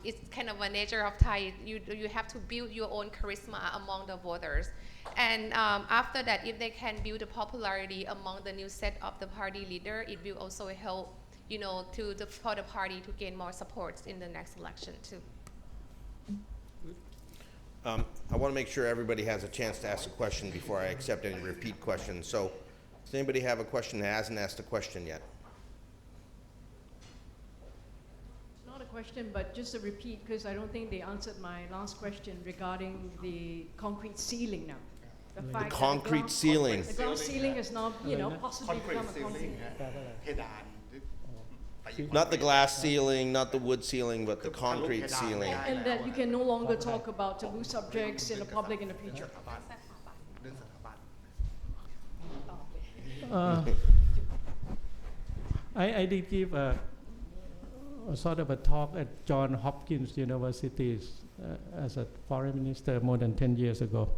it's kind of a nature of Thai. You have to build your own charisma among the voters. And after that, if they can build the popularity among the new set of the party leader, it will also help, for the party to gain more support in the next election too. I want to make sure everybody has a chance to ask a question before I accept any repeat questions. So, does anybody have a question that hasn't asked a question yet? Not a question, but just a repeat, because I don't think they answered my last question regarding the concrete ceiling now. The fact that concrete ceiling. The glass ceiling is now, possibly become a concrete. Not the glass ceiling, not the wood ceiling, but the concrete ceiling. And that you can no longer talk about taboo subjects in the public in the future. I did give a sort of a talk at Johns Hopkins University as a foreign minister more than 10 years ago.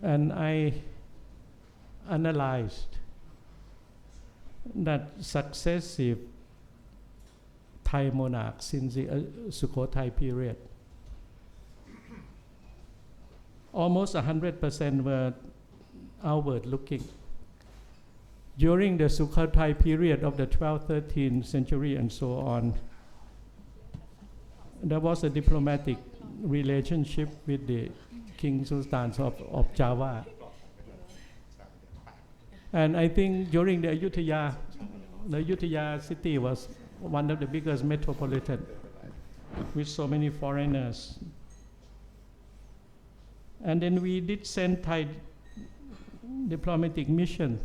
And I analyzed that successive Thai monarchs since the Sukhothai period, almost 100% were outward looking. During the Sukhothai period of the 12th, 13th century and so on, there was a diplomatic relationship with the King Sultans of Java. And I think during the Ayutthaya city was one of the biggest metropolitan with so many foreigners. And then we did send Thai diplomatic mission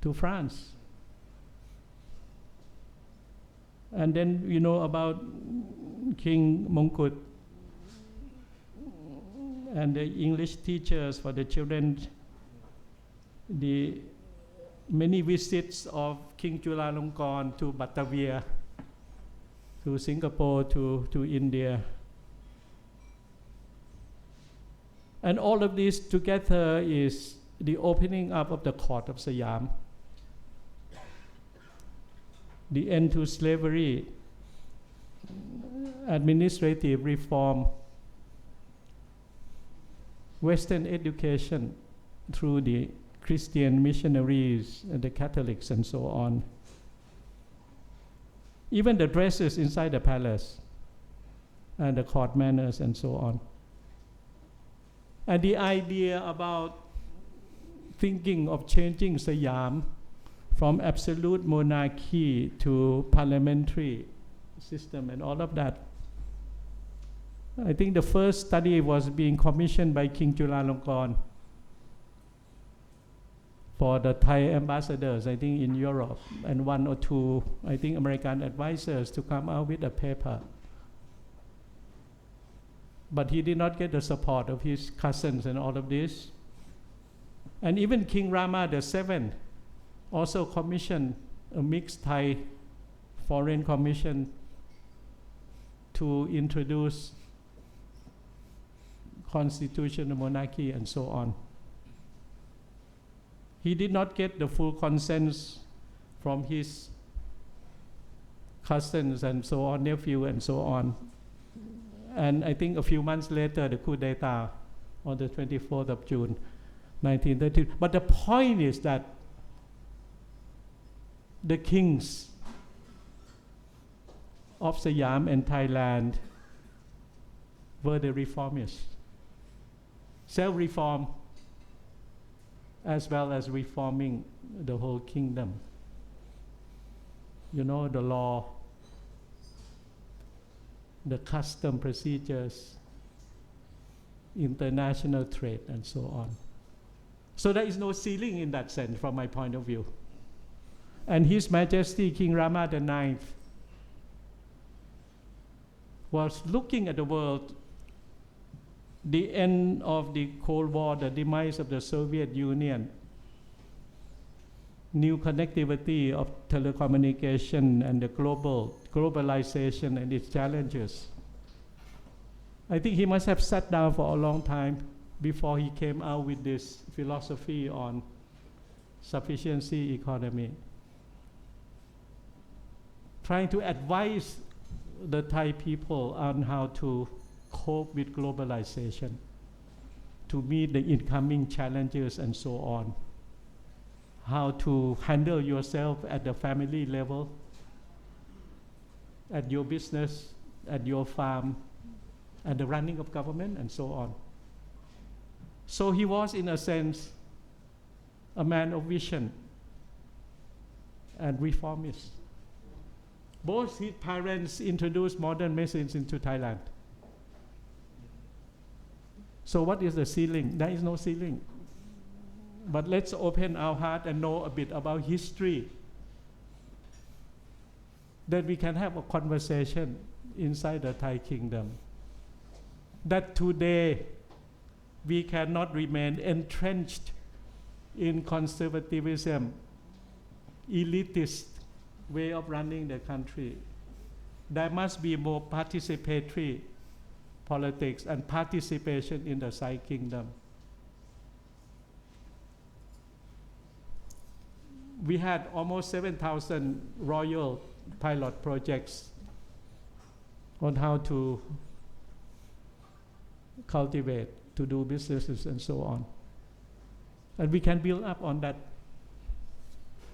to France. And then you know about King Mongkut and the English teachers for the children, the many visits of King Chulalongkorn to Batavia, to Singapore, to India. And all of this together is the opening up of the court of Siam, the end to slavery, administrative reform, Western education through the Christian missionaries and the Catholics and so on. Even the dresses inside the palace and the court manners and so on. And the idea about thinking of changing Siam from absolute monarchy to parliamentary system and all of that. I think the first study was being commissioned by King Chulalongkorn for the Thai ambassadors, I think in Europe, and 1 or 2, I think, American advisors to come out with a paper. But he did not get the support of his cousins and all of this. And even King Rama VII also commissioned a mixed Thai foreign commission to introduce constitutional monarchy and so on. He did not get the full consent from his cousins and so on, nephew and so on. And I think a few months later, the coup d'etat on the 24th of June, 1932. But the point is that the kings of Siam and Thailand were the reformists. Self-reform as well as reforming the whole kingdom. You know, the law, the custom procedures, international trade, and so on. So there is no ceiling in that sense from my point of view. And His Majesty King Rama IX was looking at the world, the end of the Cold War, the demise of the Soviet Union, new connectivity of telecommunication and the globalization and its challenges. I think he must have sat down for a long time before he came out with this philosophy on sufficiency economy, trying to advise the Thai people on how to cope with globalization, to meet the incoming challenges and so on, how to handle yourself at the family level, at your business, at your farm, at the running of government and so on. So he was, in a sense, a man of vision and reformist. Both his parents introduced modern medicines into Thailand. So what is the ceiling? There is no ceiling. But let's open our heart and know a bit about history, that we can have a conversation inside the Thai kingdom. That today we cannot remain entrenched in conservatism, elitist way of running the country. There must be more participatory politics and participation in the Thai kingdom. We had almost 7,000 royal pilot projects on how to cultivate, to do businesses and so on. And we can build up on that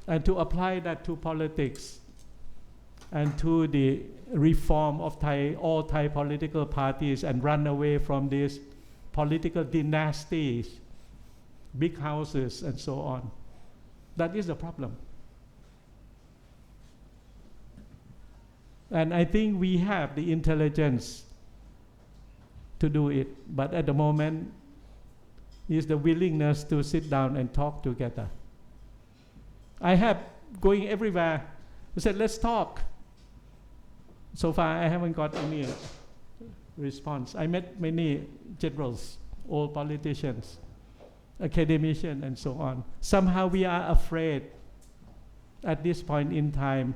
and to apply that to politics and to the reform of all Thai political parties and run away from these political dynasties, big houses and so on. That is the problem. And I think we have the intelligence to do it, but at the moment is the willingness to sit down and talk together. I have going everywhere. I said, let's talk. So far, I haven't got any response. I met many generals, old politicians, academicians, and so on. Somehow we are afraid at this point in time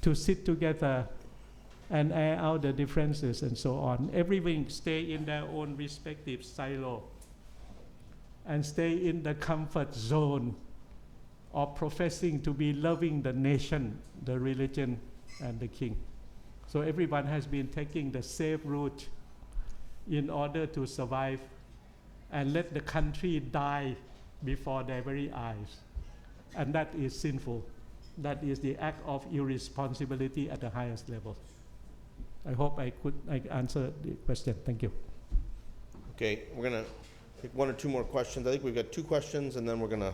to sit together and air out the differences and so on. Everyone stay in their own respective silo and stay in the comfort zone of professing to be loving the nation, the religion, and the king. So everyone has been taking the safe route in order to survive and let the country die before their very eyes. And that is sinful. That is the act of irresponsibility at the highest level. I hope I answered the question. Thank you. Okay, we're gonna take 1 or 2 more questions. I think we've got 2 questions, and then we're gonna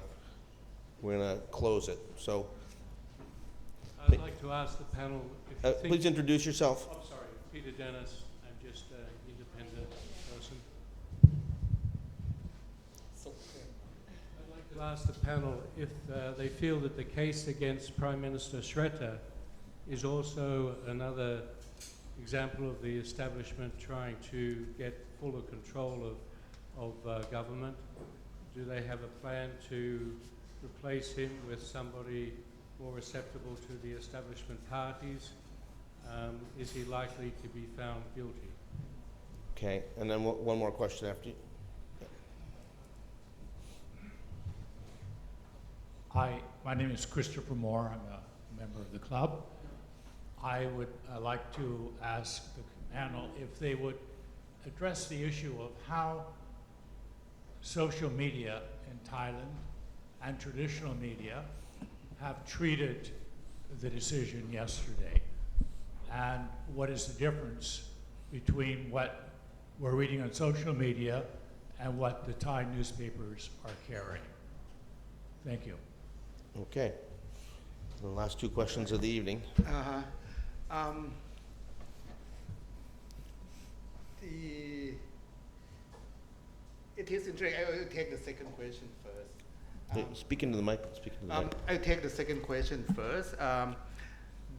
close it. So, I'd like to ask the panel if you think... please introduce yourself. I'm sorry, Peter Dennis. I'm just an independent person. I'd like to ask the panel if they feel that the case against Prime Minister Srettha is also another example of the establishment trying to get fuller control of government. Do they have a plan to replace him with somebody more acceptable to the establishment parties? Is he likely to be found guilty? Okay, and then one more question after you. Hi, my name is Christopher Moore. I'm a member of the club. I would like to ask the panel if they would address the issue of how social media in Thailand and traditional media have treated the decision yesterday, and what is the difference between what we're reading on social media and what the Thai newspapers are carrying. Thank you. Okay. The last two questions of the evening. It is interesting. I will take the second question first. Speak into the mic. Speak into the mic. I'll take the second question first.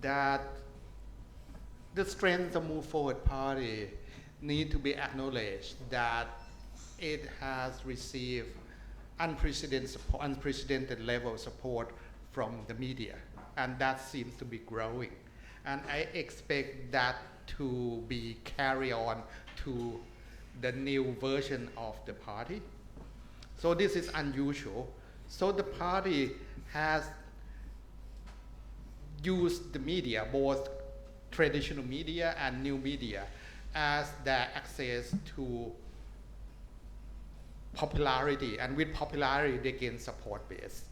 That the strength of Move Forward Party need to be acknowledged that it has received unprecedented level of support from the media, and that seems to be growing. And I expect that to be carry on to the new version of the party. So this is unusual. So the party has used the media, both traditional media and new media, as their access to popularity, and with popularity they gain support base.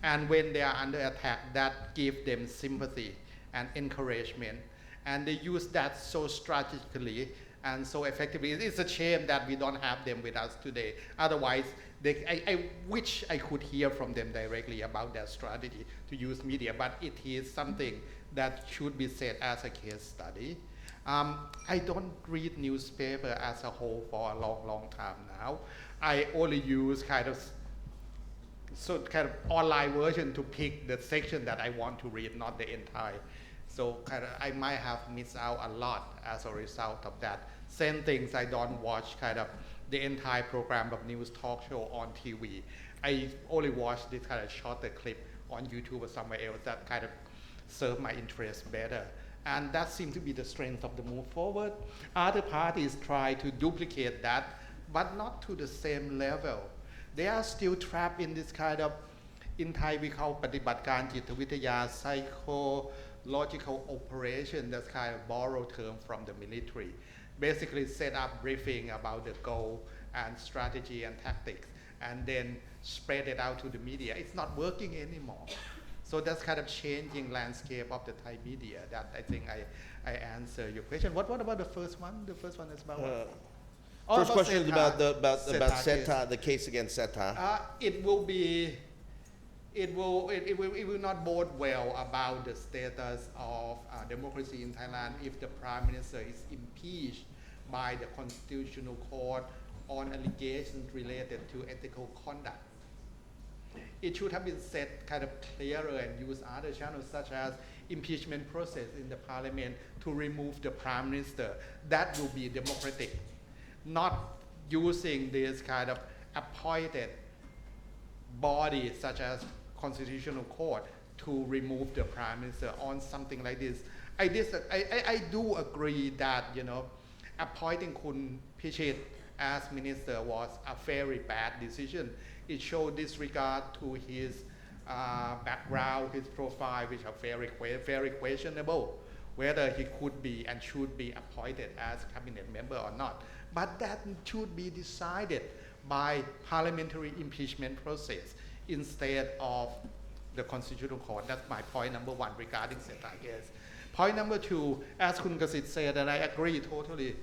And when they are under attack, that gives them sympathy and encouragement, and they use that so strategically and so effectively. It's a shame that we don't have them with us today. Otherwise, I wish I could hear from them directly about their strategy to use media, but it is something that should be said as a case study. I don't read newspaper as a whole for a long time now. I only use kind of online version to pick the section that I want to read, not the entire. So I might have missed out a lot as a result of that. Same things, I don't watch the entire program of news talk show on TV. I only watch this shorter clip on YouTube or somewhere else that serve my interest better. And that seems to be the strength of the Move Forward. Other parties try to duplicate that, but not to the same level. They are still trapped in this in Thai we call ปฏิบัติการจิตวิทยา psychological operation, that's borrowed term from the military. Basically set up briefing about the goal and strategy and tactics, and then spread it out to the media. It's not working anymore. So that's changing landscape of the Thai media. That I think I answer your question. What about the first one? The first one is about what? First question is about Srettha, the case against Srettha. It will not bode well about the status of democracy in Thailand if the Prime Minister is impeached by the Constitutional Court on allegations related to ethical conduct. It should have been said clearer and use other channels such as impeachment process in the parliament to remove the Prime Minister. That will be democratic. Not using this appointed body such as Constitutional Court to remove the Prime Minister on something like this. I do agree that appointing Kun Pichit as minister was a very bad decision. It showed disregard to his background, his profile, which are very questionable, whether he could be and should be appointed as cabinet member or not. But that should be decided by parliamentary impeachment process instead of the Constitutional Court. That's my point number one regarding Srettha case. Point number two, as Kun Kasit said, and I agree totally,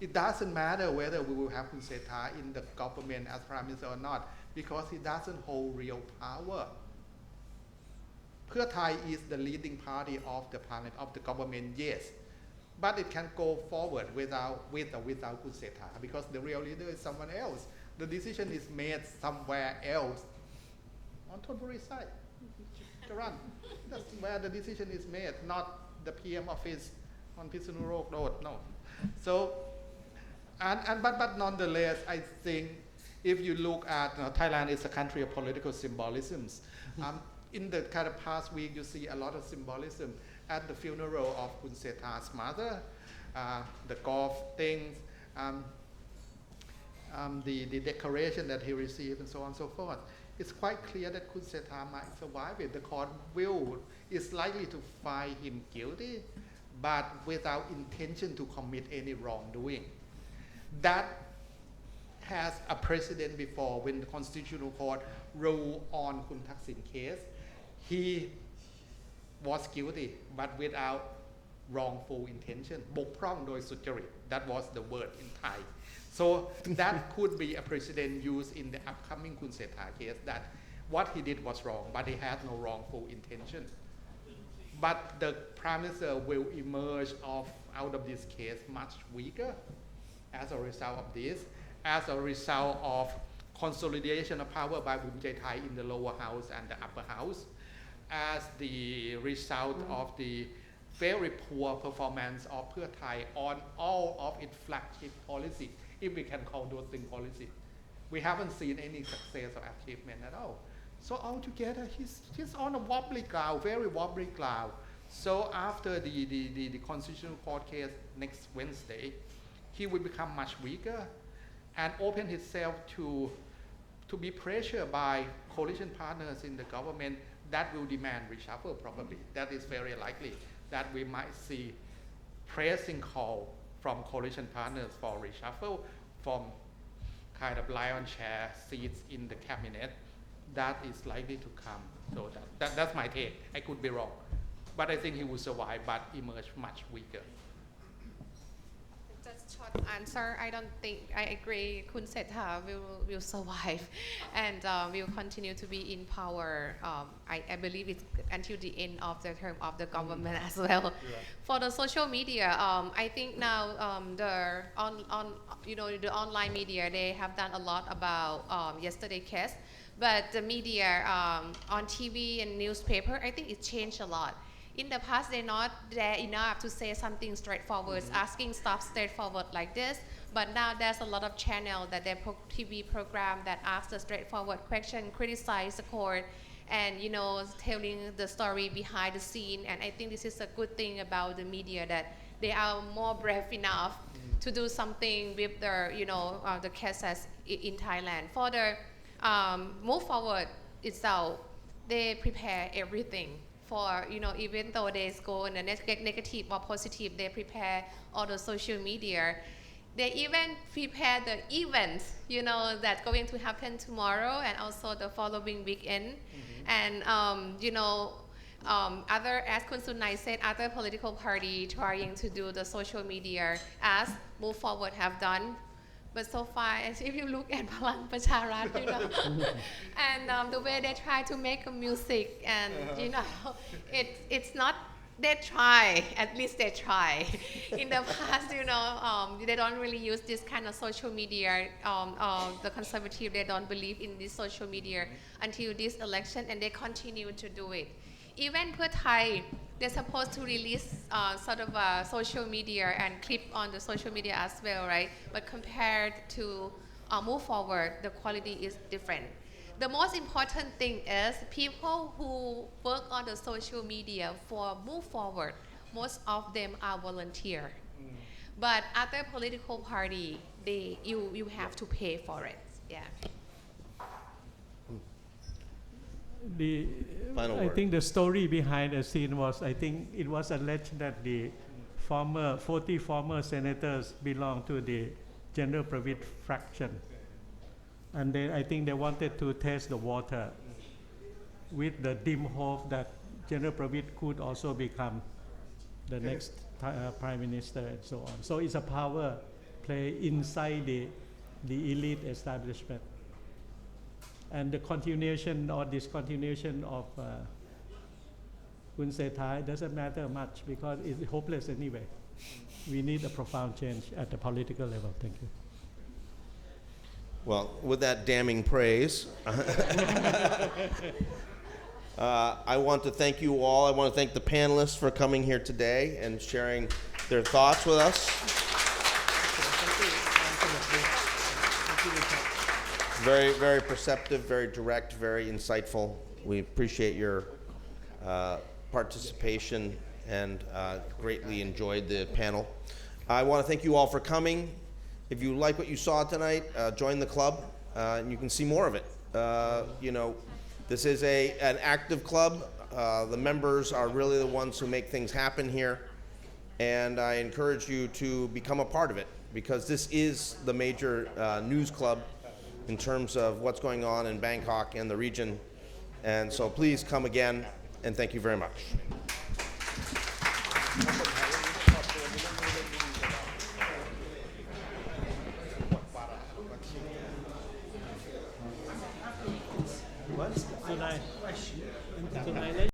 it doesn't matter whether we will have Kun Srettha in the government as Prime Minister or not, because he doesn't hold real power. Pheu Thai is the leading party of the parliament, of the government, yes, But it can go forward without with or without Kun Srettha, because the real leader is someone else. The decision is made somewhere else on Thonburi side, Charan. That's where the decision is made, not the PM office on Pisanurok Road. No. So, but nonetheless, I think if you look at Thailand is a country of political symbolisms. In the kind of past week, you see a lot of symbolism at the funeral of Kun Srettha's mother, the golf things, the decoration that he received, and so on and so forth. It's quite clear that Kun Srettha might survive it. The court is likely to find him guilty, but without intention to commit any wrongdoing. That has a precedent before when the Constitutional Court ruled on Kun Thaksin case. He was guilty, but without wrongful intention. บกพร่องโดยสุจริต That was the word in Thai. So that could be a precedent used in the upcoming Kun Srettha case, that what he did was wrong, but he had no wrongful intention. But the Prime Minister will emerge out of this case much weaker as a result of this, as a result of consolidation of power by Bhumjai Thai in the lower house and the upper house, as the result of the very poor performance of Pheu Thai on all of its flagship policy, if we can call those things policy. We haven't seen any success or achievement at all. So altogether, he's on a wobbly ground, very wobbly ground. So after the Constitutional Court case next Wednesday, he will become much weaker and open himself to be pressured by coalition partners in the government that will demand reshuffle probably. That is very likely that we might see pressing call from coalition partners for reshuffle from kind of lion share seats in the cabinet. That is likely to come. So that's my take. I could be wrong. But I think he will survive but emerge much weaker. Just short answer. I don't think I agree. Kun Srettha will survive, and will continue to be in power. I believe it's until the end of the term of the government as well. Yeah. For the social media, I think now the online media, they have done a lot about yesterday case, but the media on TV and newspaper, I think it changed a lot. In the past, they're not there enough to say something straightforward, asking stuff straightforward like this. But now there's a lot of channels that they TV program that ask the straightforward question, criticize the court, and telling the story behind the scene. And I think this is a good thing about the media, that they are more brave enough to do something with the cases in Thailand. For the move forward itself, they prepare everything. For even though they go in a negative or positive, they prepare all the social media. They even prepare the events, that's going to happen tomorrow and also the following weekend. And other, as Kun Sunai said, other political party trying to do the social media as Move Forward have done. But so far, if you look at Palang Pracharat, and the way they try to make music, and it's not. They try, at least they try. In the past, they don't really use this kind of social media. The conservative, they don't believe in this social media until this election, and they continue to do it. Even Pheu Thai, they're supposed to release sort of a social media and clip on the social media as well, right? But compared to Move Forward, the quality is different. The most important thing is people who work on the social media for Move Forward, most of them are volunteer. But other political party, you have to pay for it. Yeah. I think the story behind the scene was, I think it was alleged that the 40 former senators belong to the General Pravit fraction. And I think they wanted to test the water with the dim hope that General Pravit could also become the next Prime Minister and so on. So it's a power play inside the elite establishment. And the continuation or discontinuation of Kun Srettha doesn't matter much because it's hopeless anyway. We need a profound change at the political level. Thank you. Well, with that damning praise, I want to thank you all. I want to thank the panelists for coming here today and sharing their thoughts with us. Very, very perceptive, very direct, very insightful. We appreciate your participation and greatly enjoyed the panel. I want to thank you all for coming. If you like what you saw tonight, join the club, and you can see more of it. You know, this is an active club. The members are really the ones who make things happen here, and I encourage you to become a part of it, because this is the major news club in terms of what's going on in Bangkok and the region. And so please come again, and thank you very much.